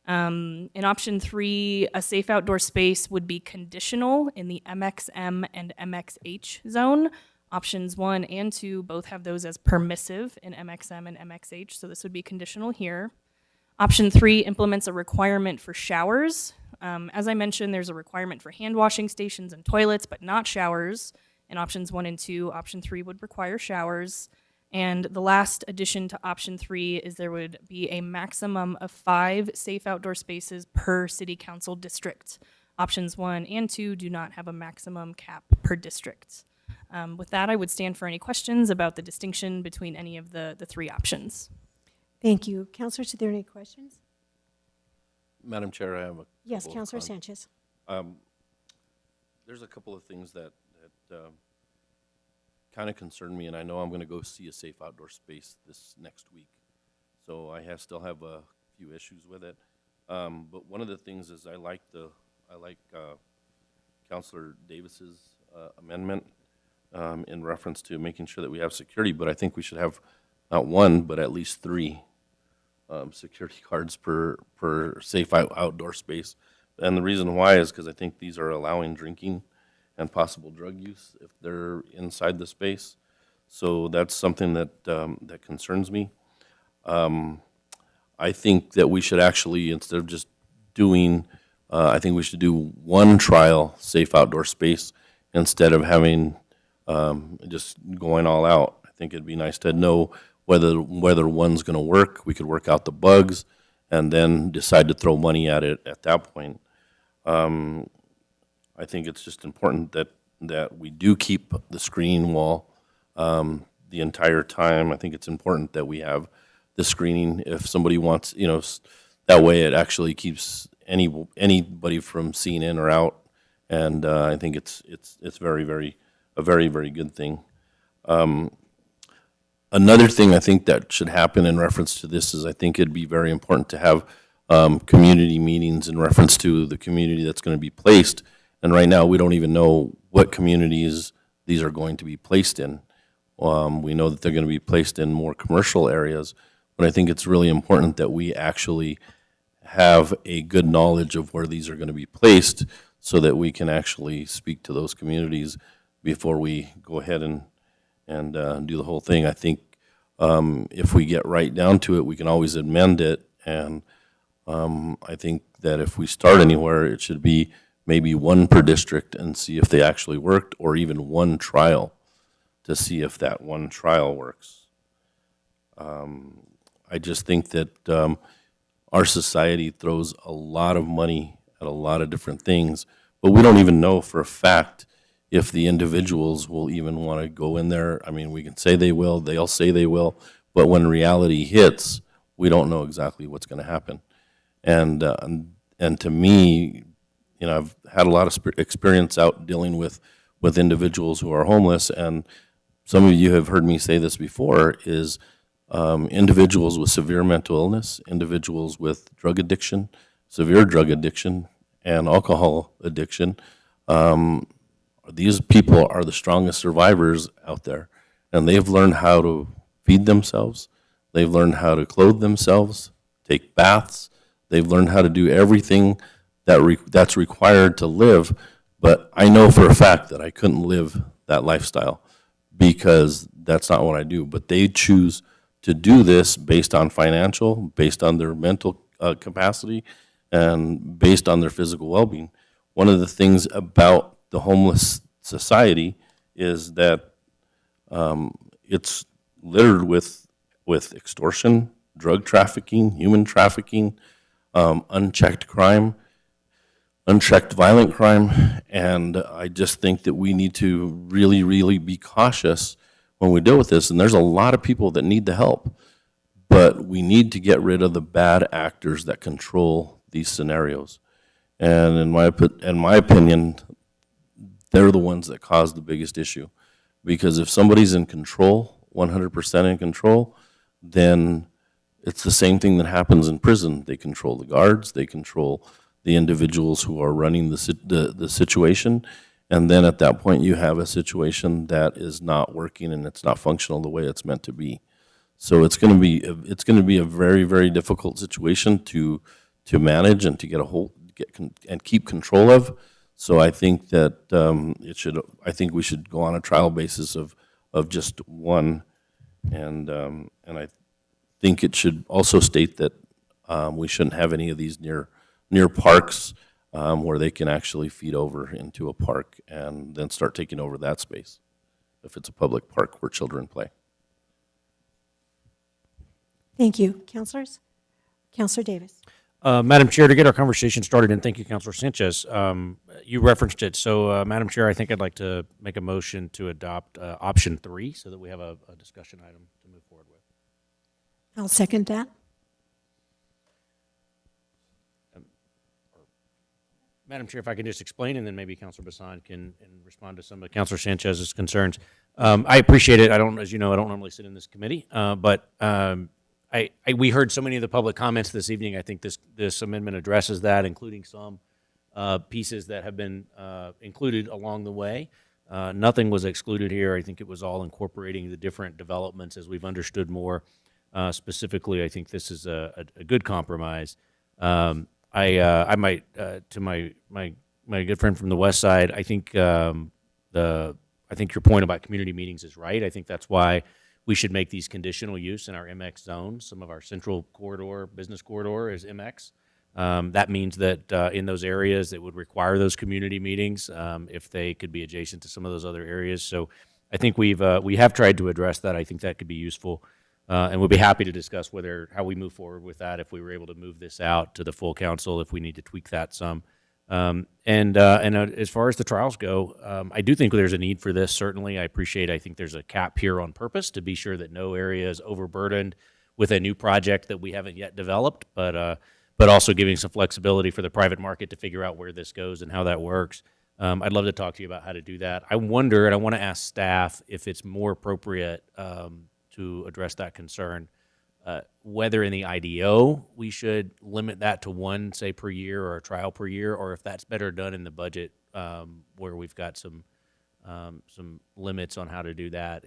In option 3, a safe outdoor space would be conditional in the MXM and MXH zone. Options 1 and 2 both have those as permissive in MXM and MXH, so this would be conditional here. Option 3 implements a requirement for showers. As I mentioned, there's a requirement for hand washing stations and toilets, but not showers. In options 1 and 2, option 3 would require showers. And the last addition to option 3 is there would be a maximum of 5 safe outdoor spaces per city council district. Options 1 and 2 do not have a maximum cap per district. With that, I would stand for any questions about the distinction between any of the 3 options. Thank you. Councilors, are there any questions? Madam Chair, I have a Yes, couple of Councilor comments. Sanchez. There's a couple of things that kind of concern me, and I know I'm going to go see a safe outdoor space this next week, so I still have a few issues with it. But one of the things is I like Councilor Davis's amendment in reference to making sure that we have security, but I think we should have not 1, but at least 3 security guards per safe outdoor space. And the reason why is because I think these are allowing drinking and possible drug use if they're inside the space. So that's something that that concerns me. I think that we should actually, instead of just doing, I think we should do 1 trial safe outdoor space instead of having just going all out. I think it'd be nice to know whether one's going to work. We could work out the bugs and then decide to throw money at it at that point. I think it's just important that we do keep the screening wall the entire time. I think it's important that we have the screening if somebody wants, that way it actually keeps anybody from seeing in or out. And I think it's a very, very good thing. Another thing I think that should happen in reference to this is I think it'd be very important to have community meetings in reference to the community that's going to be placed. And right now, we don't even know what communities these are going to be placed in. We know that they're going to be placed in more commercial areas, but I think it's really important that we actually have a good knowledge of where these are going to be placed so that we can actually speak to those communities before we go ahead and do the whole thing. I think if we get right down to it, we can always amend it. And I think that if we start anywhere, it should be maybe 1 per district and see if they actually worked, or even 1 trial to see if that 1 trial works. I just think that our society throws a lot of money at a lot of different things, but we don't even know for a fact if the individuals will even want to go in there. I mean, we can say they will, they'll say they will, but when reality hits, we don't know exactly what's going to happen. And to me, I've had a lot of experience out dealing with individuals who are homeless, and some of you have heard me say this before, is individuals with severe mental illness, individuals with drug addiction, severe drug addiction, and alcohol addiction. These people are the strongest survivors out there, and they've learned how to feed themselves. They've learned how to clothe themselves, take baths. They've learned how to do everything that's required to live. But I know for a fact that I couldn't live that lifestyle because that's not what I do. But they choose to do this based on financial, based on their mental capacity, and based on their physical well-being. One of the things about the homeless society is that it's littered with extortion, drug trafficking, human trafficking, unchecked crime, unchecked violent crime, and I just think that we need to really, really be cautious when we deal with this. And there's a lot of people that need the help, but we need to get rid of the bad actors that control these scenarios. And in my opinion, they're the ones that cause the biggest issue. Because if somebody's in control, 100% in control, then it's the same thing that happens in prison. They control the guards, they control the individuals who are running the situation, And then at that point, you have a situation that is not working and it's not functional the way it's meant to be. So it's going to be a very, very difficult situation to manage and to get a hold, and keep control of. So I think that I think we should go on a trial basis of just one, and I think it should also state that we shouldn't have any of these near parks where they can actually feed over into a park and then start taking over that space if it's a public park where children play. Thank you. Councilors? Councilor Davis. Madam Chair, to get our conversation started, and thank you, Councilor Sanchez, you referenced it. So, Madam Chair, I think I'd like to make a motion to adopt option 3 so that we have a discussion item to move forward with. I'll second that. Madam Chair, if I can just explain, and then maybe Councilor Bassan can respond to some of Councilor Sanchez's concerns. I appreciate it. As you know, I don't normally sit in this committee, but we heard so many of the public comments this evening. I think this amendment addresses that, including some pieces that have been included along the way. Nothing was excluded here. I think it was all incorporating the different developments as we've understood more. Specifically, I think this is a good compromise. I might, to my good friend from the west side, I think I think your point about community meetings is right. I think that's why we should make these conditional use in our MX zones. Some of our central corridor, business corridor is MX. That means that in those areas it would require those community meetings if they could be adjacent to some of those other areas. So I think we have tried to address that. I think that could be useful. And we'll be happy to discuss how we move forward with that, if we were able to move this out to the full council, if we need to tweak that some. And as far as the trials go, I do think there's a need for this, certainly. I think there's a cap here on purpose to be sure that no area is overburdened with a new project that we haven't yet developed, but also giving some flexibility for the private market to figure out where this goes and how that works. I'd love to talk to you about how to do that. I wonder, and I want to ask staff if it's more appropriate to address that concern, whether in the IDO we should limit that to one, say, per year or a trial per year, or if that's better done in the budget where we've got some limits on how to do that.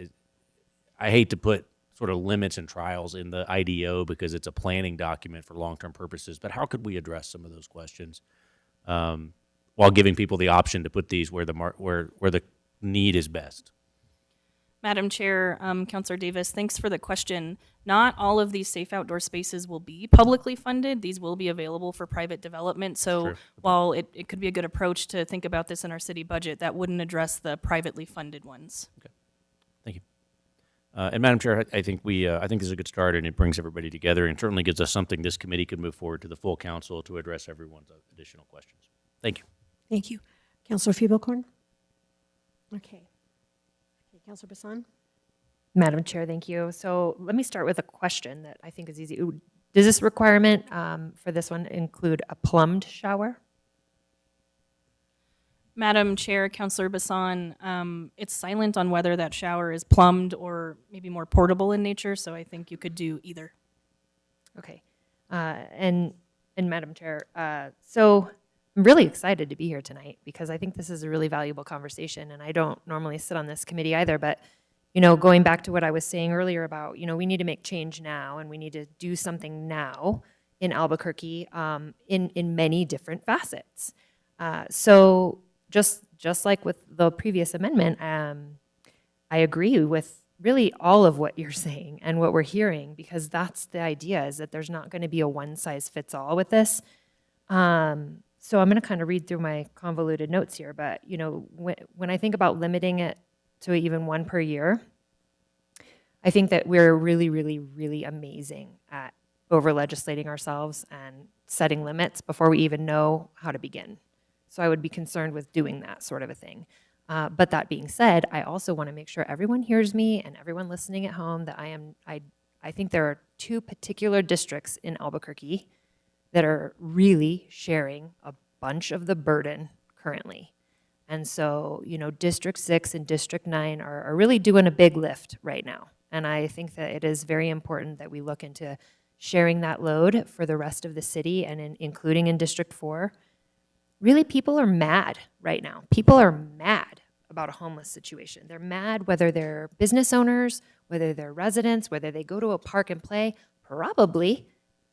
I hate to put sort of limits and trials in the IDO because it's a planning document for long-term purposes, but how could we address some of those questions while giving people the option to put these where the need is best? Madam Chair, Councilor Davis, thanks for the question. Not all of these safe outdoor spaces will be publicly funded. These will be available for private development. So True. while it could be a good approach to think about this in our city budget, that wouldn't address the privately funded ones. Okay, thank you. And Madam Chair, I think this is a good start, and it brings everybody together, and certainly gives us something this committee could move forward to the full council to address everyone's additional questions. Thank you. Thank you. Councilor Fiebelkorn? Okay. Councilor Bassan? Madam Chair, thank you. So let me start with a question that I think is easy. Does this requirement for this one include a plumbed shower? Madam Chair, Councilor Bassan, it's silent on whether that shower is plumbed or maybe more portable in nature, so I think you could do either. Okay. And Madam Chair, so I'm really excited to be here tonight because I think this is a really valuable conversation, and I don't normally sit on this committee either, but going back to what I was saying earlier about, we need to make change now, and we need to do something now in Albuquerque in many different facets. So just like with the previous amendment, I agree with really all of what you're saying and what we're hearing, because that's the idea, is that there's not going to be a one-size-fits-all with this. So I'm going to kind of read through my convoluted notes here, but when I think about limiting it to even one per year, I think that we're really, really, really amazing at over-legislating ourselves and setting limits before we even know how to begin. So I would be concerned with doing that sort of a thing. But that being said, I also want to make sure everyone hears me and everyone listening at home that I think there are two particular districts in Albuquerque that are really sharing a bunch of the burden currently. And so, District 6 and District 9 are really doing a big lift right now. And I think that it is very important that we look into sharing that load for the rest of the city, and including in District 4. really people are mad right now. People are mad about a homeless situation. They're mad whether they're business owners, whether they're residents, whether they go to a park and play, probably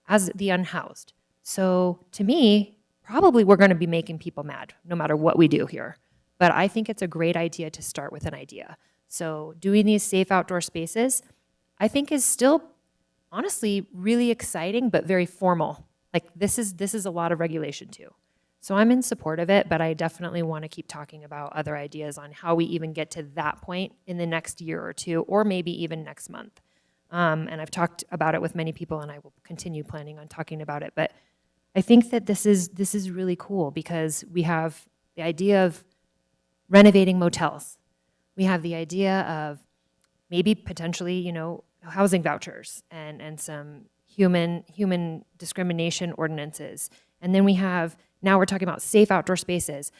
as the unhoused. So to me, probably we're going to be making people mad no matter what we do here. But I think it's a great idea to start with an idea. So doing these safe outdoor spaces, I think is still honestly really exciting, but very formal. Like this is a lot of regulation too. So I'm in support of it, but I definitely want to keep talking about other ideas on how we even get to that point in the next year or two, or maybe even next month. And I've talked about it with many people, and I will continue planning on talking about it. But I think that this is really cool because we have the idea of renovating motels. We have the idea of maybe potentially, you know, housing vouchers and some human discrimination ordinances. And then now we're talking about safe outdoor spaces.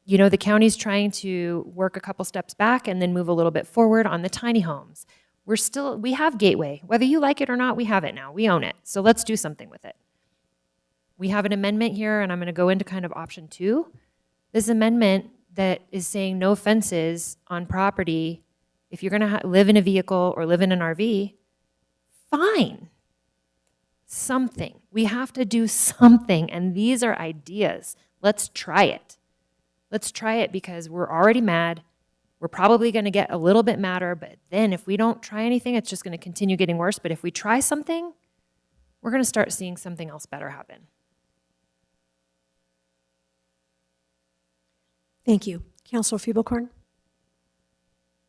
You know, the county's trying to work a couple steps back and then move a little bit forward on the tiny homes. We have Gateway. Whether you like it or not, we have it now. We own it. So let's do something with it. We have an amendment here, and I'm going to go into kind of option 2. This amendment that is saying no fences on property. If you're going to live in a vehicle or live in an RV, fine. Something. We have to do something, and these are ideas. Let's try it. Let's try it because we're already mad. We're probably going to get a little bit madder, but then if we don't try anything, it's just going to continue getting worse. But if we try something, we're going to start seeing something else better happen. Thank you. Councilor Feeblecorn?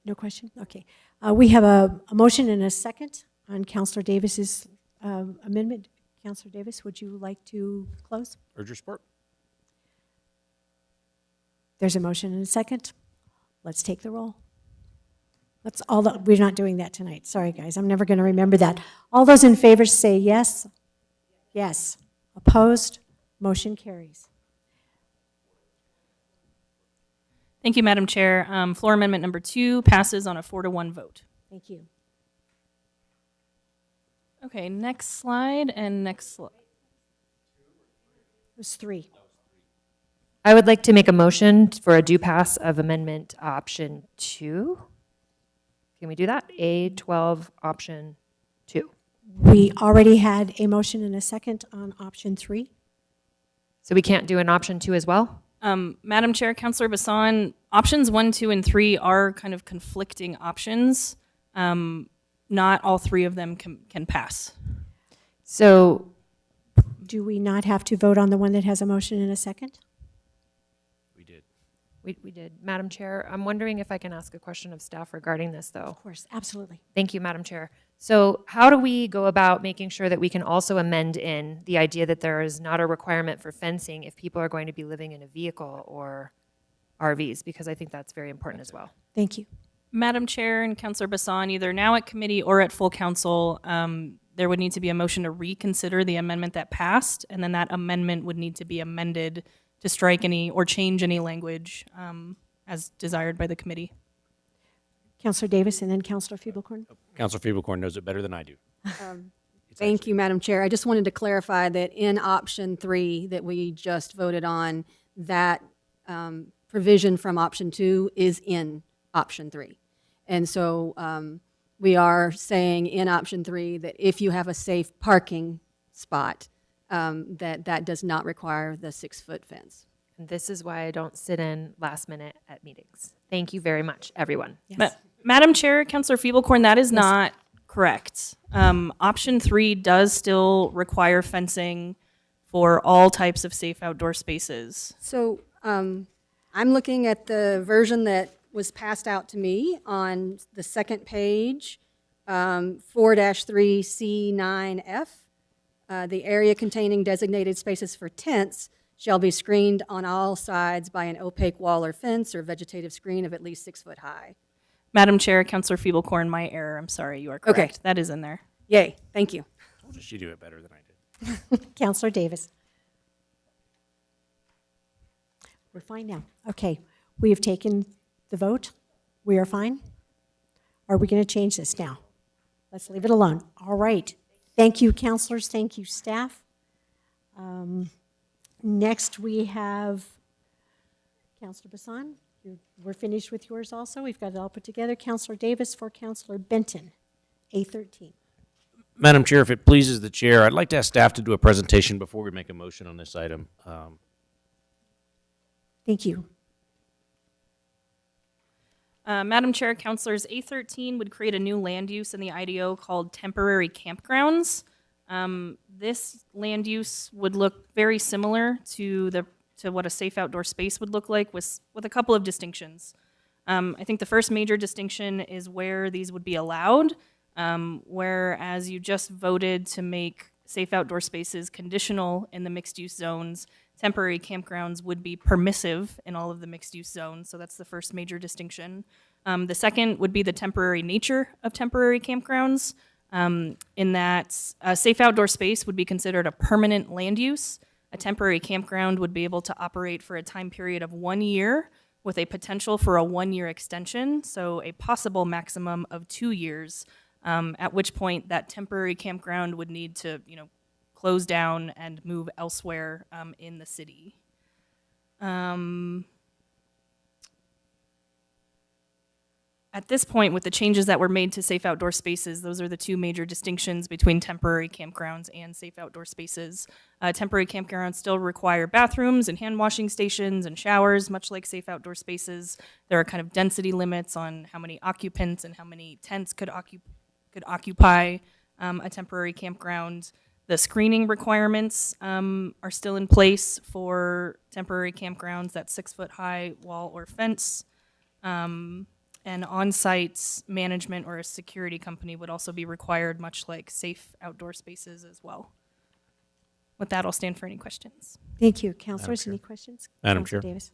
No question? Okay. We have a motion and a second on Councilor Davis's amendment. Councilor Davis, would you like to close? Urge your support. There's a motion and a second. Let's take the roll. We're not doing that tonight. Sorry, guys. I'm never going to remember that. All those in favor say yes. Yes. Opposed? Motion carries. Thank you, Madam Chair. Floor amendment number 2 passes on a 4-1 vote. Thank you. Okay, next slide and next slide. It was 3. I would like to make a motion for a due pass of amendment option 2. Can we do that? A12 option 2. We already had a motion and a second on option 3. So we can't do an option 2 as well? Madam Chair, Councilor Bassan, options 1, 2, and 3 are kind of conflicting options. Not all 3 of them can pass. So do we not have to vote on the one that has a motion and a second? We did. Madam Chair, I'm wondering if I can ask a question of staff regarding this, though. Of course, absolutely. Thank you, Madam Chair. So how do we go about making sure that we can also amend in the idea that there is not a requirement for fencing if people are going to be living in a vehicle or RVs? Because I think that's very important as well. Thank you. Madam Chair and Councilor Bassan, either now at committee or at full council, there would need to be a motion to reconsider the amendment that passed, and then that amendment would need to be amended to strike any or change any language as desired by the committee. Councilor Davis and then Councilor Feeblecorn. Councilor Feeblecorn knows it better than I do. Thank you, Madam Chair. I just wanted to clarify that in option 3 that we just voted on, that provision from option 2 is in option 3. And so we are saying in option 3 that if you have a safe parking spot, that does not require the 6-foot fence. And this is why I don't sit in last minute at meetings. Thank you very much, everyone. Yes. Madam Chair, Councilor Feeblecorn, that is not correct. Option 3 does still require fencing for all types of safe outdoor spaces. So I'm looking at the version that was passed out to me on the second page, 4-3C9F. The area containing designated spaces for tents shall be screened on all sides by an opaque wall or fence or vegetative screen of at least 6 foot high. Madam Chair, Councilor Feeblecorn, my error. I'm sorry, you are correct. Okay. That is in there. Yay, thank you. I told you she'd do it better than I did. Councilor Davis. We're fine now. Okay, we have taken the vote. We are fine. Are we going to change this now? Let's leave it alone. All right. Thank you, councilors. Thank you, staff. Next, we have Counselor Bassan, we're finished with yours also. We've got it all put together. Counselor Davis for Counselor Benton, A13. Madam Chair, if it pleases the chair, I'd like to ask staff to do a presentation before we make a motion on this item. Thank you. Madam Chair, Councilors, A13 would create a new land use in the IDO called temporary campgrounds. This land use would look very similar to what a safe outdoor space would look like with a couple of distinctions. I think the first major distinction is where these would be allowed, whereas you just voted to make safe outdoor spaces conditional in the mixed-use zones. Temporary campgrounds would be permissive in all of the mixed-use zones, so that's the first major distinction. The second would be the temporary nature of temporary campgrounds, in that a safe outdoor space would be considered a permanent land use. A temporary campground would be able to operate for a time period of 1 year with a potential for a 1-year extension, so a possible maximum of 2 years, at which point that temporary campground would need to, close down and move elsewhere in the city. At this point, with the changes that were made to safe outdoor spaces, those are the two major distinctions between temporary campgrounds and safe outdoor spaces. Temporary campgrounds still require bathrooms and hand washing stations and showers, much like safe outdoor spaces. There are kind of density limits on how many occupants and how many tents could occupy a temporary campground. The screening requirements are still in place for temporary campgrounds, that 6-foot-high wall or fence. And on-site management or a security company would also be required, much like safe outdoor spaces as well. With that, I'll stand for any questions. Thank you. Councilors, any questions? Madam Counselor Chair. Davis.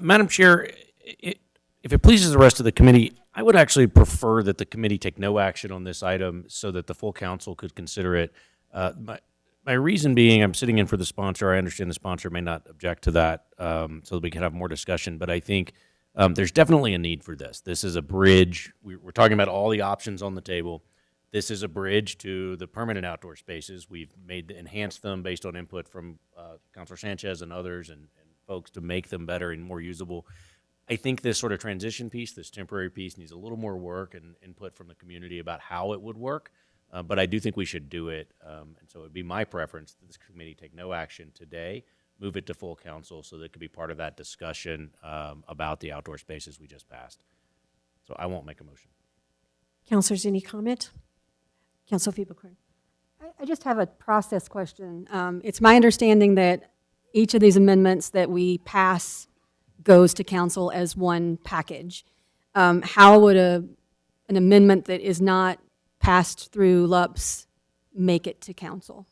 Madam Chair, if it pleases the rest of the committee, I would actually prefer that the committee take no action on this item so that the full council could consider it. My reason being, I'm sitting in for the sponsor. I understand the sponsor may not object to that, so that we can have more discussion. But I think there's definitely a need for this. This is a bridge. We're talking about all the options on the table. This is a bridge to the permanent outdoor spaces. We've enhanced them based on input from Councilor Sanchez and others and folks to make them better and more usable. I think this sort of transition piece, this temporary piece, needs a little more work and input from the community about how it would work. But I do think we should do it. And so it would be my preference that this committee take no action today, move it to full council so that it could be part of that discussion about the outdoor spaces we just passed. So I won't make a motion. Councilors, any comment? Councilor Fiebelkorn. I just have a process question. It's my understanding that each of these amendments that we pass goes to council as one package. How would an amendment that is not passed through LUPS make it to council?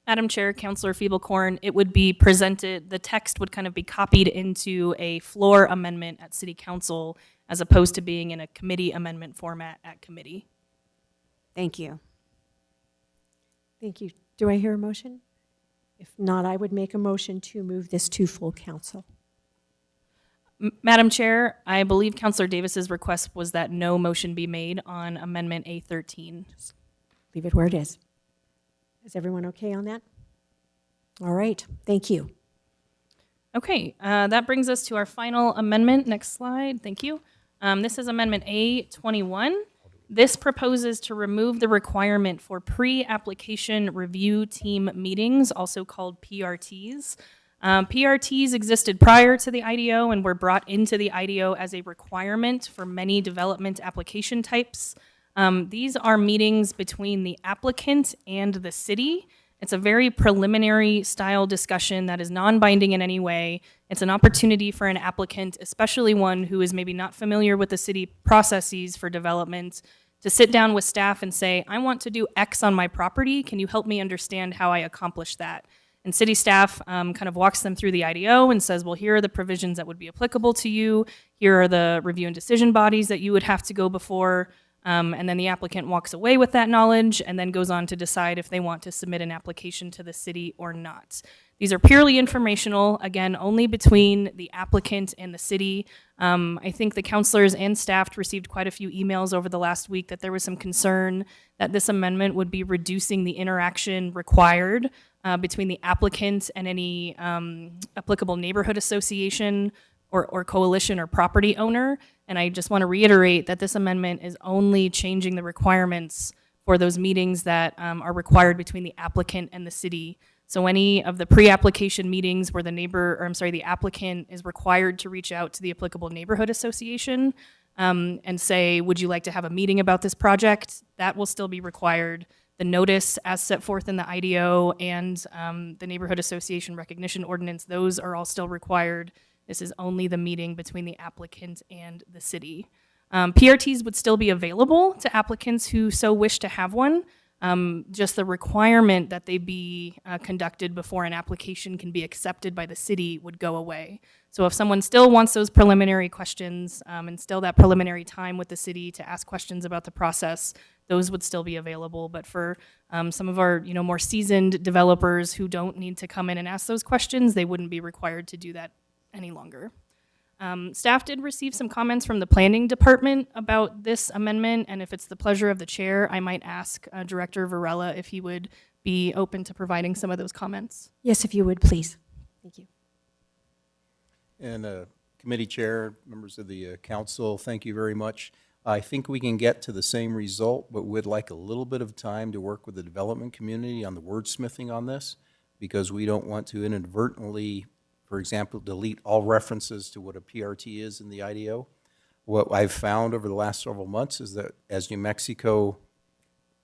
Madam Chair, Councilor Fiebelkorn, it would be presented, the text would kind of be copied into a floor amendment at City Council as opposed to being in a committee amendment format at committee. Thank you. Thank you. Do I hear a motion? If not, I would make a motion to move this to full council. Madam Chair, I believe Councilor Davis's request was that no motion be made on Amendment A13. Just leave it where it is. Is everyone okay on that? All right, thank you. Okay, that brings us to our final amendment. Next slide, thank you. This is Amendment A21. This proposes to remove the requirement for pre-application review team meetings, also called PRTs. PRTs existed prior to the IDO and were brought into the IDO as a requirement for many development application types. These are meetings between the applicant and the city. It's a very preliminary style discussion that is non-binding in any way. It's an opportunity for an applicant, especially one who is maybe not familiar with the city processes for development, to sit down with staff and say, I want to do X on my property. Can you help me understand how I accomplish that? And city staff kind of walks them through the IDO and says, well, here are the provisions that would be applicable to you. Here are the review and decision bodies that you would have to go before. And then the applicant walks away with that knowledge and then goes on to decide if they want to submit an application to the city or not. These are purely informational, again, only between the applicant and the city. I think the councilors and staff received quite a few emails over the last week that there was some concern that this amendment would be reducing the interaction required between the applicant and any applicable neighborhood association or coalition or property owner. And I just want to reiterate that this amendment is only changing the requirements for those meetings that are required between the applicant and the city. So any of the pre-application meetings where the applicant is required to reach out to the applicable neighborhood association and say, would you like to have a meeting about this project? That will still be required. The notice as set forth in the IDO and the neighborhood association recognition ordinance, those are all still required. This is only the meeting between the applicant and the city. PRTs would still be available to applicants who so wish to have one. Just the requirement that they be conducted before an application can be accepted by the city would go away. So if someone still wants those preliminary questions and still that preliminary time with the city to ask questions about the process, those would still be available. But for some of our more seasoned developers who don't need to come in and ask those questions, they wouldn't be required to do that any longer. Staff did receive some comments from the planning department about this amendment, and if it's the pleasure of the chair, I might ask Director Varela if he would be open to providing some of those comments. Yes, if you would, please. Thank you. And committee chair, members of the council, thank you very much. I think we can get to the same result, but would like a little bit of time to work with the development community on the wordsmithing on this, because we don't want to inadvertently, for example, delete all references to what a PRT is in the IDO. What I've found over the last several months is that as New Mexico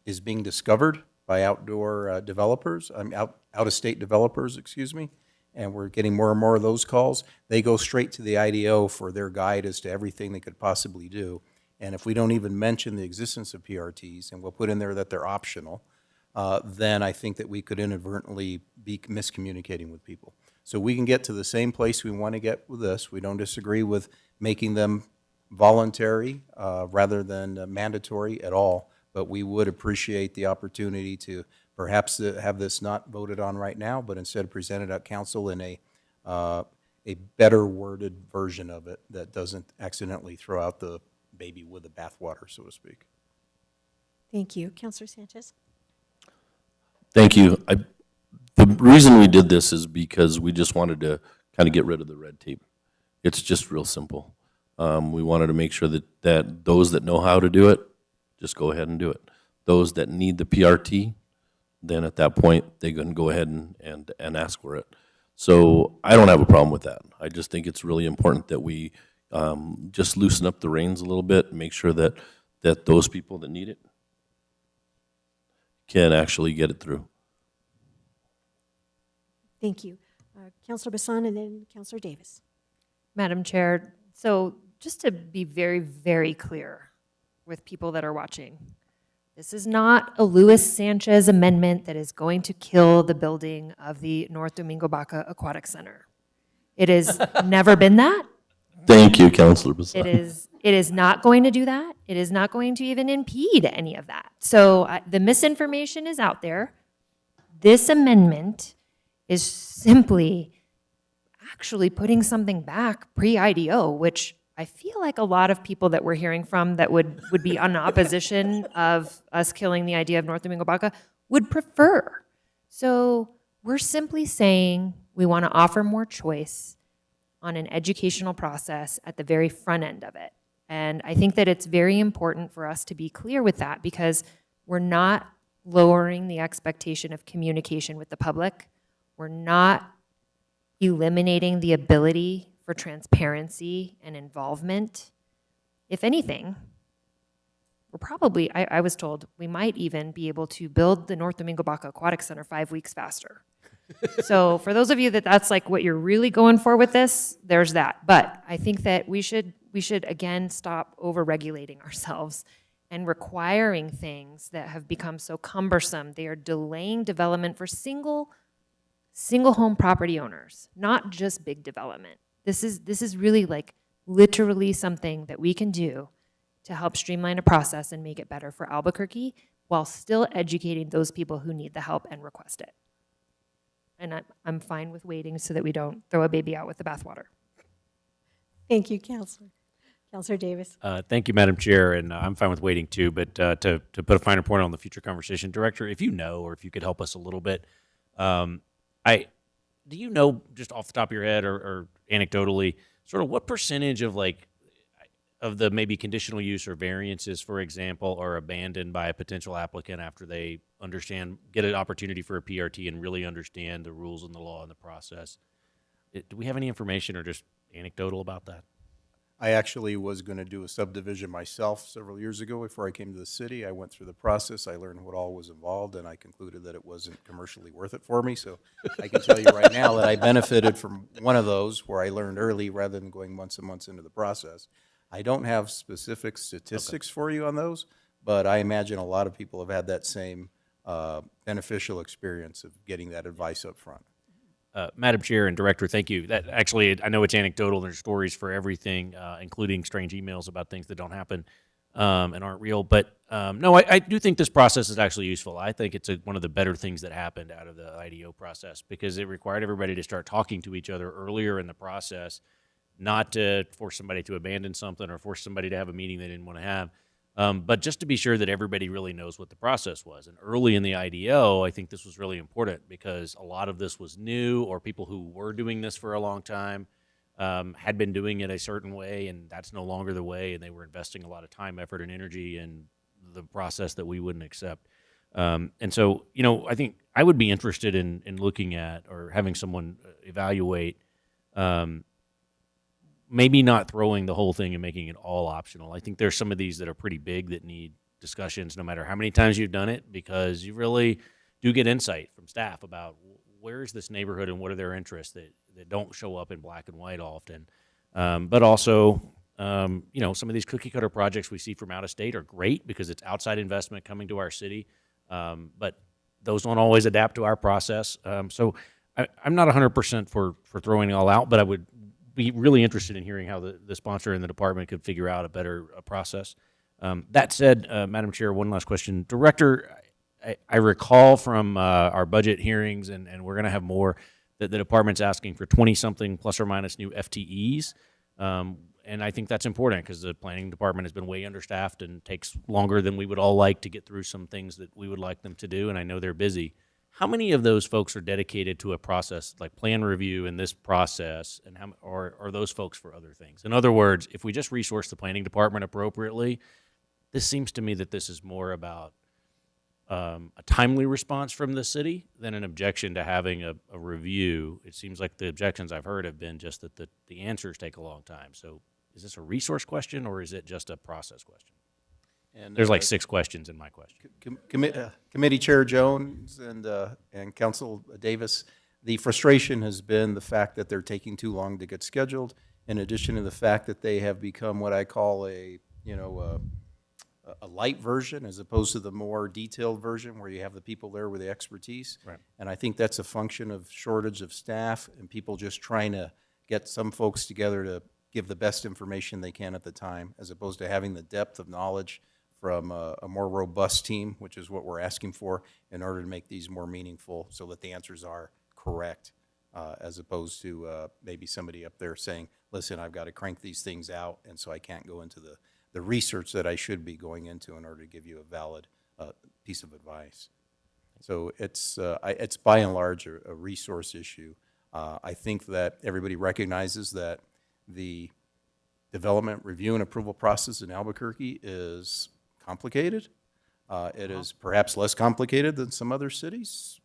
is being discovered by outdoor developers, out-of-state developers, excuse me, and we're getting more and more of those calls, they go straight to the IDO for their guide as to everything they could possibly do. And if we don't even mention the existence of PRTs, and we'll put in there that they're optional, then I think that we could inadvertently be miscommunicating with people. So we can get to the same place we want to get with this. We don't disagree with making them voluntary rather than mandatory at all, but we would appreciate the opportunity to perhaps have this not voted on right now, but instead presented at council in a better worded version of it that doesn't accidentally throw out the baby with the bathwater, so to speak. Thank you. Councilor Sanchez. Thank you. The reason we did this is because we just wanted to kind of get rid of the red tape. It's just real simple. We wanted to make sure that those that know how to do it, just go ahead and do it. Those that need the PRT, then at that point, they can go ahead and ask for it. So I don't have a problem with that. I just think it's really important that we just loosen up the reins a little bit and make sure that those people that need it can actually get it through. Thank you. Councilor Bassan and then Councilor Davis. Madam Chair, so just to be very, very clear with people that are watching, this is not a Luis Sanchez amendment that is going to kill the building of the North Domingo Baca Aquatic Center. It has never been that. Thank you, Councilor Bassan. It is not going to do that. It is not going to even impede any of that. So the misinformation is out there. This amendment is simply actually putting something back pre-IDO, which I feel like a lot of people that we're hearing from that would be on opposition of us killing the idea of North Domingo Baca would prefer. So we're simply saying we want to offer more choice on an educational process at the very front end of it. And I think that it's very important for us to be clear with that, because we're not lowering the expectation of communication with the public. We're not eliminating the ability for transparency and involvement. If anything, we're probably, I was told, we might even be able to build the North Domingo Baca Aquatic Center 5 weeks faster. So for those of you that's like what you're really going for with this, there's that. But I think that we should again stop over-regulating ourselves and requiring things that have become so cumbersome. They are delaying development for single home property owners, not just big development. This is really like literally something that we can do to help streamline a process and make it better for Albuquerque while still educating those people who need the help and request it. And I'm fine with waiting so that we don't throw a baby out with the bathwater. Thank you, Councilor. Councilor Davis. Thank you, Madam Chair, and I'm fine with waiting too, but to put a finer point on the future conversation, Director, if you know, or if you could help us a little bit, do you know, just off the top of your head or anecdotally, sort of what percentage of of the maybe conditional use or variances, for example, are abandoned by a potential applicant after they get an opportunity for a PRT and really understand the rules and the law and the process? Do we have any information or just anecdotal about that? I actually was going to do a subdivision myself several years ago before I came to the city. I went through the process. I learned what all was involved, and I concluded that it wasn't commercially worth it for me. So I can tell you right now that I benefited from one of those where I learned early rather than going months and months into the process. I don't have specific statistics for you on those, but I imagine a lot of people have had that same beneficial experience of getting that advice up front. Madam Chair and Director, thank you. That actually, I know it's anecdotal. There's stories for everything, including strange emails about things that don't happen and aren't real. But no, I do think this process is actually useful. I think it's one of the better things that happened out of the IDO process because it required everybody to start talking to each other earlier in the process, not to force somebody to abandon something or force somebody to have a meeting they didn't want to have. But just to be sure that everybody really knows what the process was. And early in the IDO, I think this was really important because a lot of this was new, or people who were doing this for a long time had been doing it a certain way, and that's no longer the way, and they were investing a lot of time, effort, and energy in the process that we wouldn't accept. And so, I think I would be interested in looking at or having someone evaluate maybe not throwing the whole thing and making it all optional. I think there's some of these that are pretty big that need discussions no matter how many times you've done it, because you really do get insight from staff about where is this neighborhood and what are their interests that don't show up in black and white often. But also, some of these cookie cutter projects we see from out of state are great because it's outside investment coming to our city. But those don't always adapt to our process. So I'm not 100% for throwing it all out, but I would be really interested in hearing how the sponsor and the department could figure out a better process. That said, Madam Chair, one last question. Director, I recall from our budget hearings, and we're going to have more, that the department's asking for 20-something plus or minus new FTEs. And I think that's important because the planning department has been way understaffed and takes longer than we would all like to get through some things that we would like them to do, and I know they're busy. How many of those folks are dedicated to a process like plan review in this process, and or are those folks for other things? In other words, if we just resource the planning department appropriately, this seems to me that this is more about a timely response from the city than an objection to having a review. It seems like the objections I've heard have been just that the answers take a long time. So is this a resource question or is it just a process question? And there's like 6 questions in my question. Committee Chair Jones and Council Davis, the frustration has been the fact that they're taking too long to get scheduled, in addition to the fact that they have become what I call a light version as opposed to the more detailed version where you have the people there with the expertise. Right. And I think that's a function of shortage of staff and people just trying to get some folks together to give the best information they can at the time, as opposed to having the depth of knowledge from a more robust team, which is what we're asking for in order to make these more meaningful so that the answers are correct, as opposed to maybe somebody up there saying, listen, I've got to crank these things out, and so I can't go into the research that I should be going into in order to give you a valid piece of advice. So it's by and large a resource issue. I think that everybody recognizes that the development review and approval process in Albuquerque is complicated. It is perhaps less complicated than some other cities,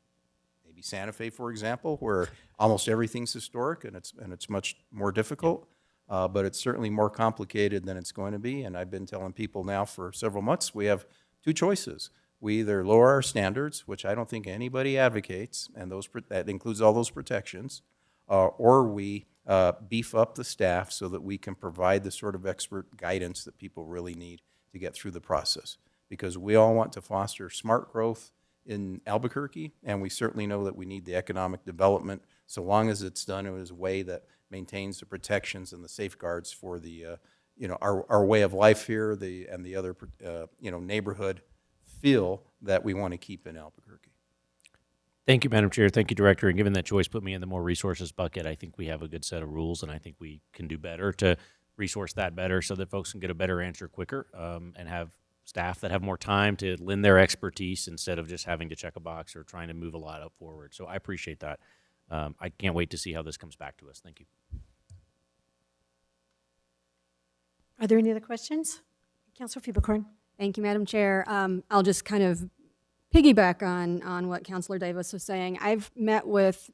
maybe Santa Fe, for example, where almost everything's historic and it's much more difficult. But it's certainly more complicated than it's going to be. And I've been telling people now for several months, we have 2 choices. We either lower our standards, which I don't think anybody advocates, and that includes all those protections, or we beef up the staff so that we can provide the sort of expert guidance that people really need to get through the process. Because we all want to foster smart growth in Albuquerque, and we certainly know that we need the economic development so long as it's done in a way that maintains the protections and the safeguards for the, our way of life here, and the other, neighborhood feel that we want to keep in Albuquerque. Thank you, Madam Chair. Thank you, Director. And given that choice put me in the more resources bucket, I think we have a good set of rules, and I think we can do better to resource that better so that folks can get a better answer quicker, and have staff that have more time to lend their expertise instead of just having to check a box or trying to move a lot up forward. So I appreciate that. I can't wait to see how this comes back to us. Thank you. Are there any other questions? Councilor Fiebelkorn. Thank you, Madam Chair. I'll just kind of piggyback on what Councilor Davis was saying. I've met with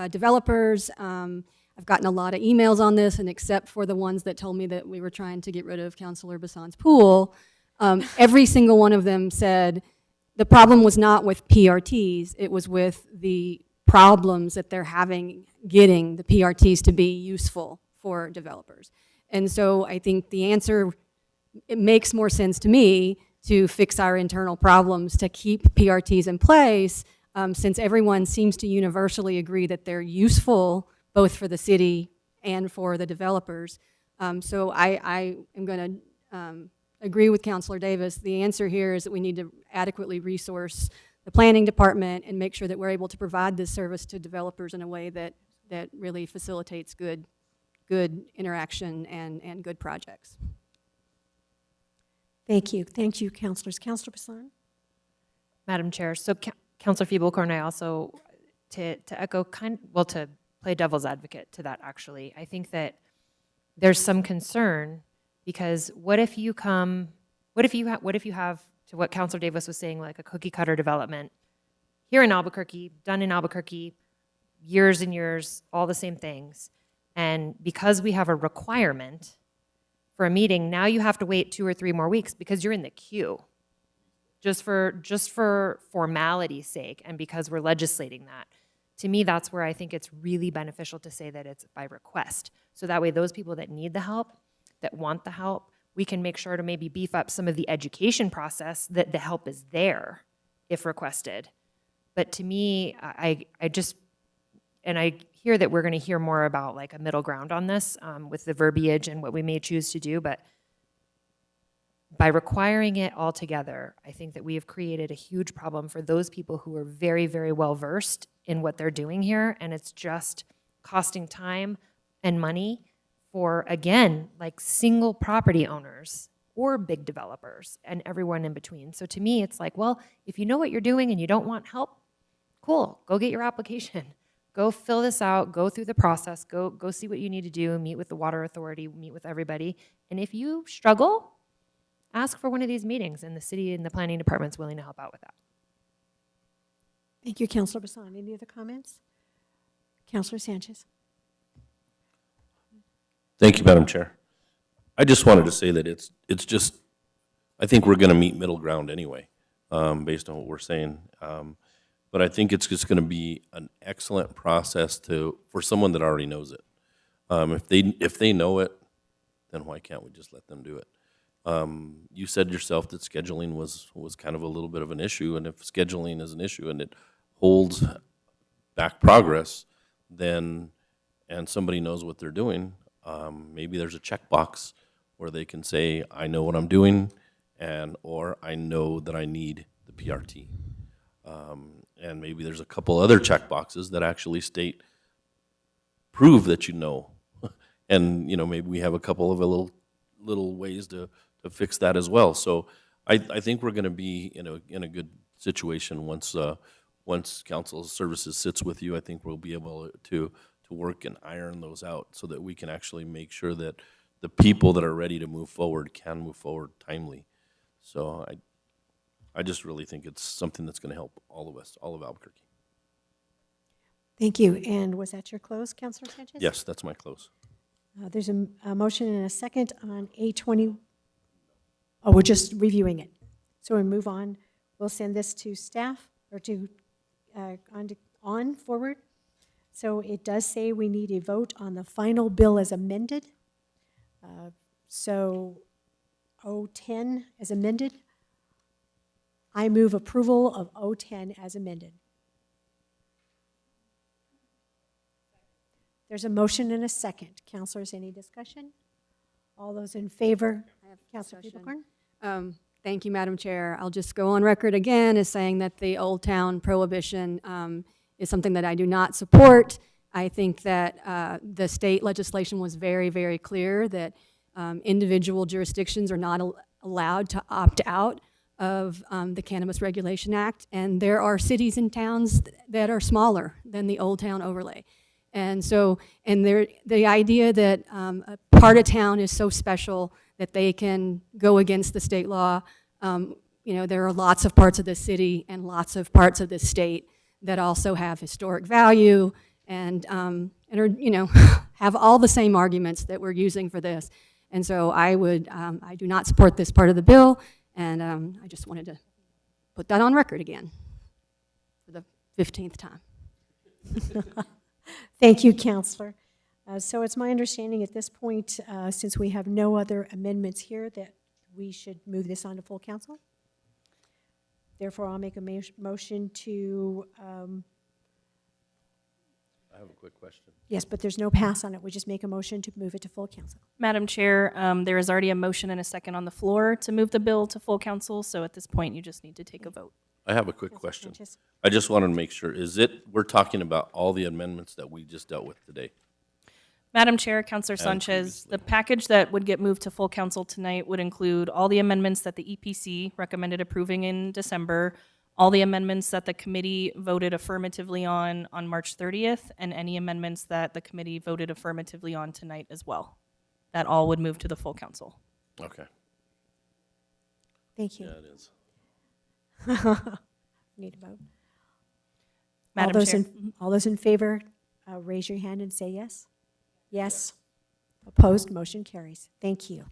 developers. I've gotten a lot of emails on this, and except for the ones that told me that we were trying to get rid of Councilor Bassan's pool, every single one of them said the problem was not with PRTs, it was with the problems that they're having getting the PRTs to be useful for developers. And so I think the answer, it makes more sense to me to fix our internal problems, to keep PRTs in place, since everyone seems to universally agree that they're useful both for the city and for the developers. So I am going to agree with Councilor Davis. The answer here is that we need to adequately resource the planning department and make sure that we're able to provide this service to developers in a way that really facilitates good interaction and good projects. Thank you. Thank you, councilors. Councilor Bassan? Madam Chair, so Councilor Fiebelkorn, I also, to echo to play devil's advocate to that actually, I think that there's some concern because what if you have, to what Councilor Davis was saying, like a cookie cutter development here in Albuquerque, done in Albuquerque, years and years, all the same things. And because we have a requirement for a meeting, now you have to wait 2 or 3 more weeks because you're in the queue. Just for formality's sake and because we're legislating that. To me, that's where I think it's really beneficial to say that it's by request. So that way those people that need the help, that want the help, we can make sure to maybe beef up some of the education process that the help is there if requested. But to me, I hear that we're going to hear more about like a middle ground on this with the verbiage and what we may choose to do, but by requiring it all together, I think that we have created a huge problem for those people who are very, very well versed in what they're doing here, and it's just costing time and money for, again, like single property owners or big developers and everyone in between. So to me, it's like, well, if you know what you're doing and you don't want help, cool, go get your application. Go fill this out, go through the process, go see what you need to do, meet with the water authority, meet with everybody. And if you struggle, ask for one of these meetings, and the city and the planning department's willing to help out with that. Thank you, Councilor Bassan. Any other comments? Councilor Sanchez. Thank you, Madam Chair. I just wanted to say that it's just, I think we're going to meet middle ground anyway, based on what we're saying. But I think it's just going to be an excellent process for someone that already knows it. If they know it, then why can't we just let them do it? You said yourself that scheduling was kind of a little bit of an issue, and if scheduling is an issue and it holds back progress, then, and somebody knows what they're doing, maybe there's a checkbox where they can say, I know what I'm doing, or I know that I need the PRT. And maybe there's a couple other checkboxes that actually prove that you know. And, maybe we have a couple of little ways to fix that as well. So I think we're going to be in a good situation once Council Services sits with you. I think we'll be able to work and iron those out so that we can actually make sure that the people that are ready to move forward can move forward timely. So I just really think it's something that's going to help all of us, all of Albuquerque. Thank you. And was that your close, Councilor Sanchez? Yes, that's my close. There's a motion and a second on A20. Oh, we're just reviewing it. So we move on. We'll send this to staff or on forward. So it does say we need a vote on the final bill as amended. So 010 as amended. I move approval of 010 as amended. There's a motion and a second. Councilors, any discussion? All those in favor? I have Councilor discussion. Fiebelkorn? Thank you, Madam Chair. I'll just go on record again as saying that the Old Town prohibition is something that I do not support. I think that the state legislation was very, very clear that individual jurisdictions are not allowed to opt out of the Cannabis Regulation Act, and there are cities and towns that are smaller than the Old Town overlay. And so, the idea that a part of town is so special that they can go against the state law. There are lots of parts of the city and lots of parts of the state that also have historic value and are, have all the same arguments that we're using for this. And so I do not support this part of the bill, and I just wanted to put that on record again for the 15th time. Thank you, Counselor. So it's my understanding at this point, since we have no other amendments here, that we should move this on to full council. Therefore, I'll make a motion to, I have a quick question. yes, but there's no pass on it. We just make a motion to move it to full council. Madam Chair, there is already a motion and a second on the floor to move the bill to full council, so at this point, you just need to take a vote. I have a quick question. I just wanted to make sure, we're talking about all the amendments that we just dealt with today? Madam Chair, Councilor Sanchez, the package that would get moved to full council tonight would include all the amendments that the EPC recommended approving in December, all the amendments that the committee voted affirmatively on March 30th, and any amendments that the committee voted affirmatively on tonight as well. That all would move to the full council. Okay. Thank you. Yeah, it is. Need a vote. Madam Chair. All those in favor, raise your hand and say yes. Yes. Opposed, motion carries. Thank you.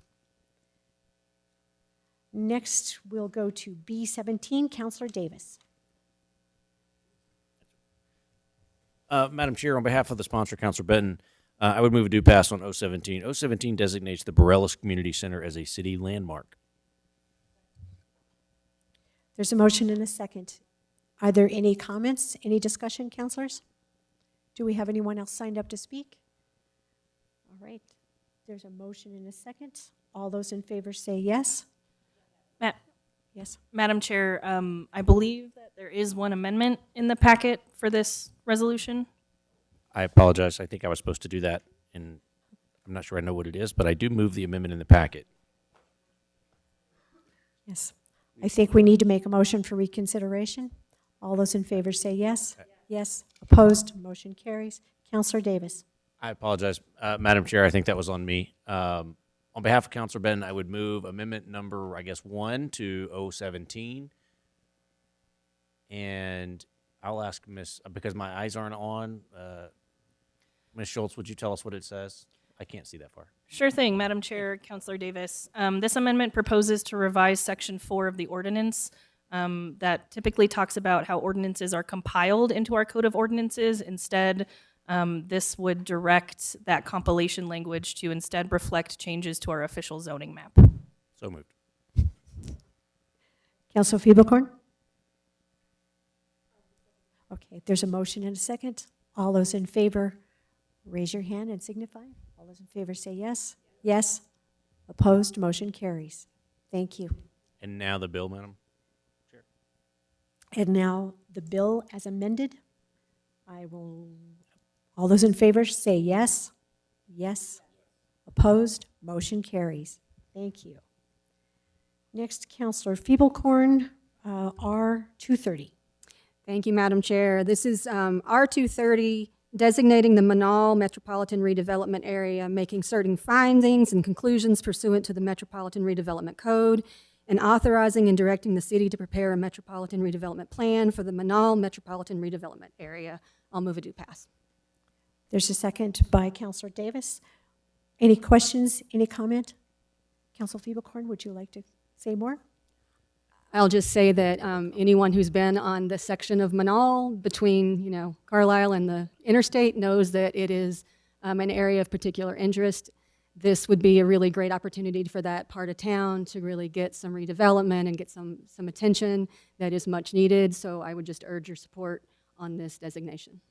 Next, we'll go to B17, Counselor Davis. Madam Chair, on behalf of the sponsor, Councilor Benton, I would move a do pass on 017. 017 designates the Borellis Community Center as a city landmark. There's a motion and a second. Are there any comments, any discussion, councilors? Do we have anyone else signed up to speak? All right. There's a motion and a second. All those in favor say yes. Yes. Madam Chair, I believe that there is one amendment in the packet for this resolution. I apologize. I think I was supposed to do that, and I'm not sure I know what it is, but I do move the amendment in the packet. Yes. I think we need to make a motion for reconsideration. All those in favor say yes. Yes. Opposed, motion carries. Counselor Davis. I apologize, Madam Chair. I think that was on me. On behalf of Councilor Benton, I would move amendment number, 1 to 017. And I'll ask because my eyes aren't on, Ms. Schultz, would you tell us what it says? I can't see that far. Sure thing, Madam Chair, Councilor Davis. This amendment proposes to revise Section 4 of the ordinance that typically talks about how ordinances are compiled into our Code of Ordinances. Instead, this would direct that compilation language to instead reflect changes to our official zoning map. So moved. Councilor Fiebelkorn? Okay, there's a motion and a second. All those in favor, raise your hand and signify. All those in favor say yes. Yes. Opposed, motion carries. Thank you. And now the bill, Madam Chair. And now the bill as amended. All those in favor say yes. Yes. Opposed, motion carries. Thank you. Next, Councilor Fiebelkorn, R230. Thank you, Madam Chair. This is R230, designating the Manal Metropolitan Redevelopment Area, making certain findings and conclusions pursuant to the Metropolitan Redevelopment Code, and authorizing and directing the city to prepare a Metropolitan Redevelopment Plan for the Manal Metropolitan Redevelopment Area. I'll move a do pass. There's a second by Councilor Davis. Any questions, any comment? Councilor Fiebelkorn, would you like to say more? I'll just say that anyone who's been on the section of Manal between, Carlisle and the interstate knows that it is an area of particular interest. This would be a really great opportunity for that part of town to really get some redevelopment and get some attention that is much needed. So I would just urge your support on this designation.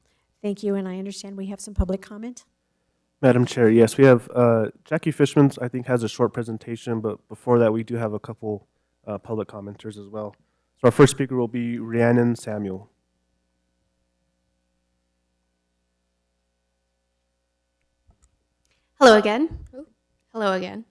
Thank you, and I understand we have some public comment. Madam Chair, yes, we have Jackie Fishman, I think, has a short presentation, but before that, we do have a couple public commenters as well. So our first speaker will be Rhiannon Samuel. Hello again. Hello again.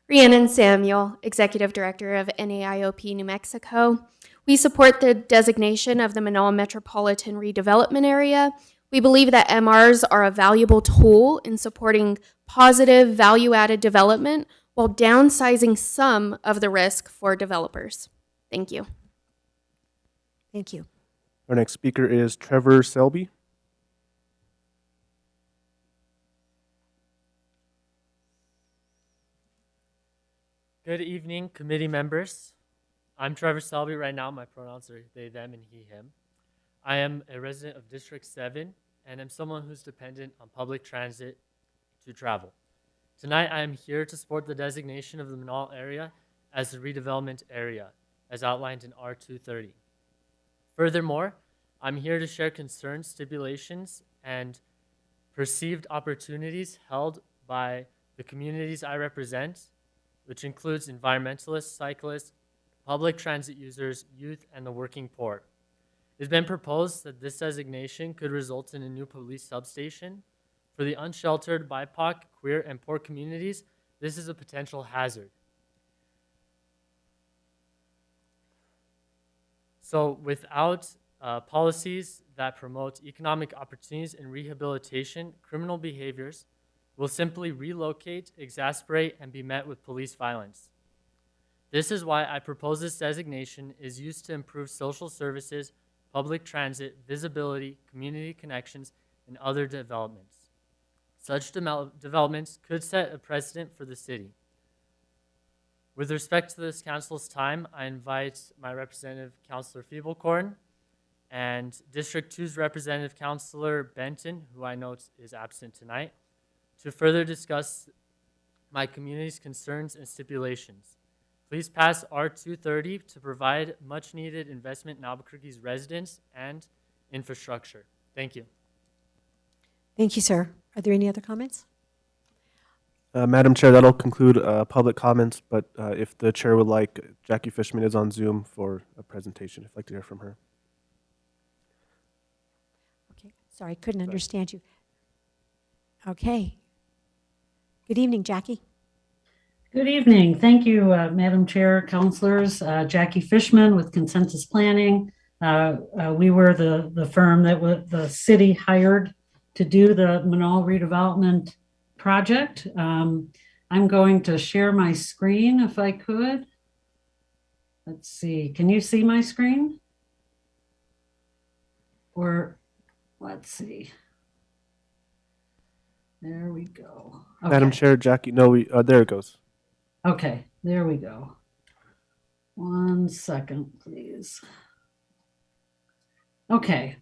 Rhiannon Samuel, Executive Director of NAIOP New Mexico. We support the designation of the Manal Metropolitan Redevelopment Area. We believe that MRs are a valuable tool in supporting positive value-added development while downsizing some of the risk for developers. Thank you. Thank you. Our next speaker is Trevor Selby. Good evening, committee members. I'm Trevor Selby. Right now, my pronouns are they, them, and he, him. I am a resident of District 7 and am someone who's dependent on public transit to travel. Tonight, I am here to support the designation of the Manal area as a redevelopment area, as outlined in R230. Furthermore, I'm here to share concerns, stipulations, and perceived opportunities held by the communities I represent, which includes environmentalists, cyclists, public transit users, youth, and the working poor. It's been proposed that this designation could result in a new police substation. For the unsheltered, BIPOC, queer, and poor communities, this is a potential hazard. So without policies that promote economic opportunities and rehabilitation, criminal behaviors will simply relocate, exasperate, and be met with police violence. This is why I propose this designation is used to improve social services, public transit, visibility, community connections, and other developments. Such developments could set a precedent for the city. With respect to this council's time, I invite my representative, Councilor Feeblecorn, and District 2's representative, Councilor Benton, who I know is absent tonight, to further discuss my community's concerns and stipulations. Please pass R230 to provide much needed investment in Albuquerque's residents and infrastructure. Thank you. Thank you, sir. Are there any other comments? Madam Chair, that'll conclude public comments, but if the chair would like, Jackie Fishman is on Zoom for a presentation, if you'd like to hear from her. Okay, sorry, couldn't understand you. Okay. Good evening, Jackie. Good evening. Thank you, Madam Chair, councilors. Jackie Fishman with Consensus Planning. We were the firm that the city hired to do the Manal redevelopment project. I'm going to share my screen if I could. Let's see. Can you see my screen? Or let's see. There we go. Okay. Madam Chair, Jackie, no, there it goes. Okay, there we go. 1 second, please. Okay.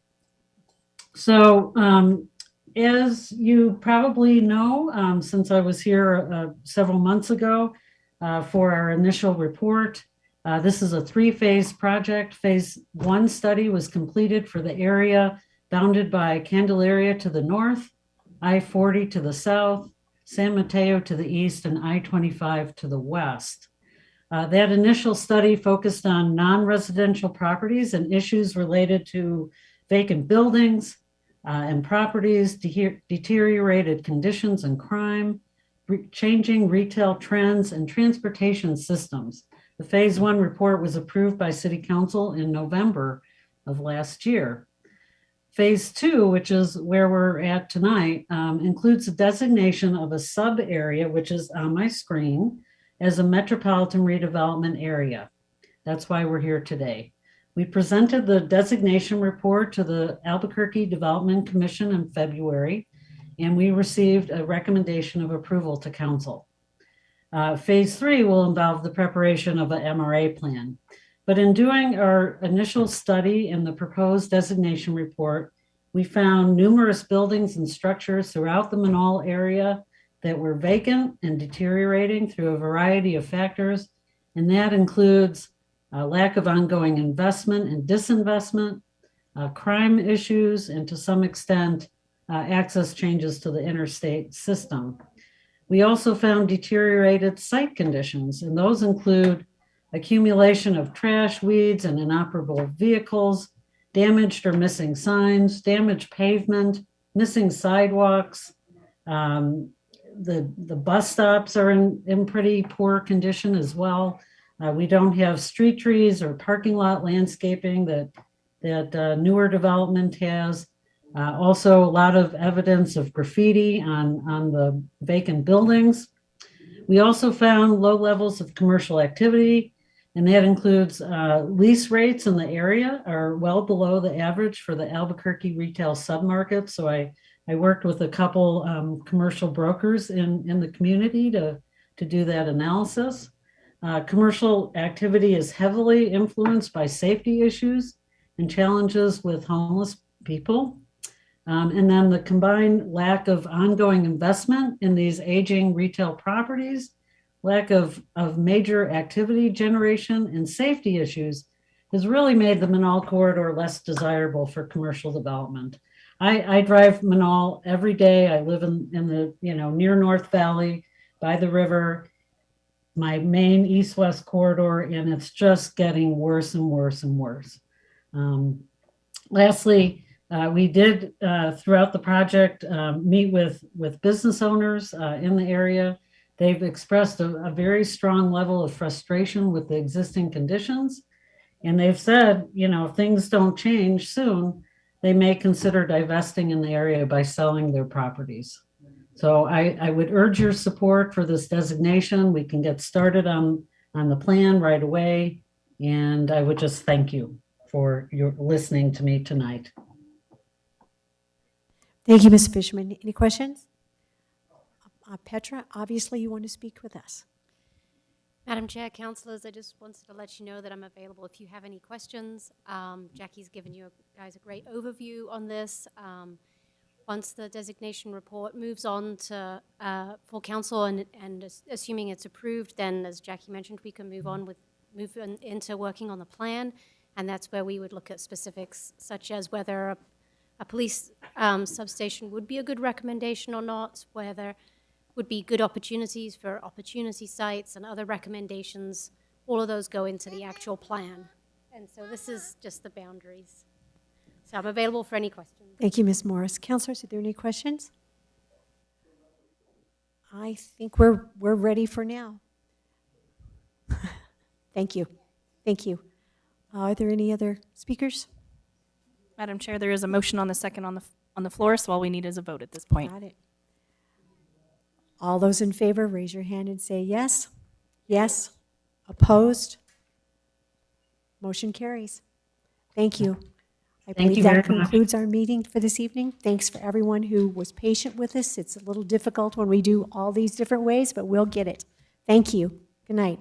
So, as you probably know, since I was here several months ago for our initial report, this is a 3-phase project. Phase 1 study was completed for the area bounded by Candelaria to the north, I-40 to the south, San Mateo to the east, and I-25 to the west. That initial study focused on non-residential properties and issues related to vacant buildings and properties, deteriorated conditions and crime, changing retail trends, and transportation systems. The Phase 1 report was approved by City Council in November of last year. Phase 2, which is where we're at tonight, includes a designation of a sub-area, which is on my screen, as a metropolitan redevelopment area. That's why we're here today. We presented the designation report to the Albuquerque Development Commission in February, and we received a recommendation of approval to council. Phase 3 will involve the preparation of an MRA plan. But in doing our initial study in the proposed designation report, we found numerous buildings and structures throughout the Manal area that were vacant and deteriorating through a variety of factors. And that includes a lack of ongoing investment and disinvestment, crime issues, and to some extent, access changes to the interstate system. We also found deteriorated site conditions, and those include accumulation of trash, weeds, and inoperable vehicles, damaged or missing signs, damaged pavement, missing sidewalks. The bus stops are in pretty poor condition as well. We don't have street trees or parking lot landscaping that newer development has. Also, a lot of evidence of graffiti on the vacant buildings. We also found low levels of commercial activity, and that includes lease rates in the area are well below the average for the Albuquerque retail submarket. So I worked with a couple commercial brokers in the community to do that analysis. Commercial activity is heavily influenced by safety issues and challenges with homeless people. And then the combined lack of ongoing investment in these aging retail properties, lack of major activity generation, and safety issues has really made the Manal corridor less desirable for commercial development. I drive Manal every day. I live in the near North Valley by the river, my main east-west corridor, and it's just getting worse and worse and worse. Lastly, we did, throughout the project, meet with business owners in the area. They've expressed a very strong level of frustration with the existing conditions. And they've said, if things don't change soon, they may consider divesting in the area by selling their properties. So I would urge your support for this designation. We can get started on the plan right away. And I would just thank you for your listening to me tonight. Thank you, Ms. Fishman. Any questions? Petra, obviously you want to speak with us. Madam Chair, councillors, I just wanted to let you know that I'm available if you have any questions. Jackie's given you guys a great overview on this. Once the designation report moves on to full council and assuming it's approved, then as Jackie mentioned, we can move into working on the plan, and that's where we would look at specifics such as whether a police substation would be a good recommendation or not, whether would be good opportunities for opportunity sites and other recommendations. All of those go into the actual plan. And so this is just the boundaries. So I'm available for any questions. Thank you, Ms. Morris. Councilors, are there any questions? I think we're ready for now. Thank you. Thank you. Are there any other speakers? Madam Chair, there is a motion on the second on the floor, so all we need is a vote at this point. Got it. All those in favor, raise your hand and say yes. Yes. Opposed? Motion carries. Thank you. I believe that concludes our meeting for this evening. Thanks for everyone who was patient with us. It's a little difficult when we do all these different ways, but we'll get it. Thank you. Good night.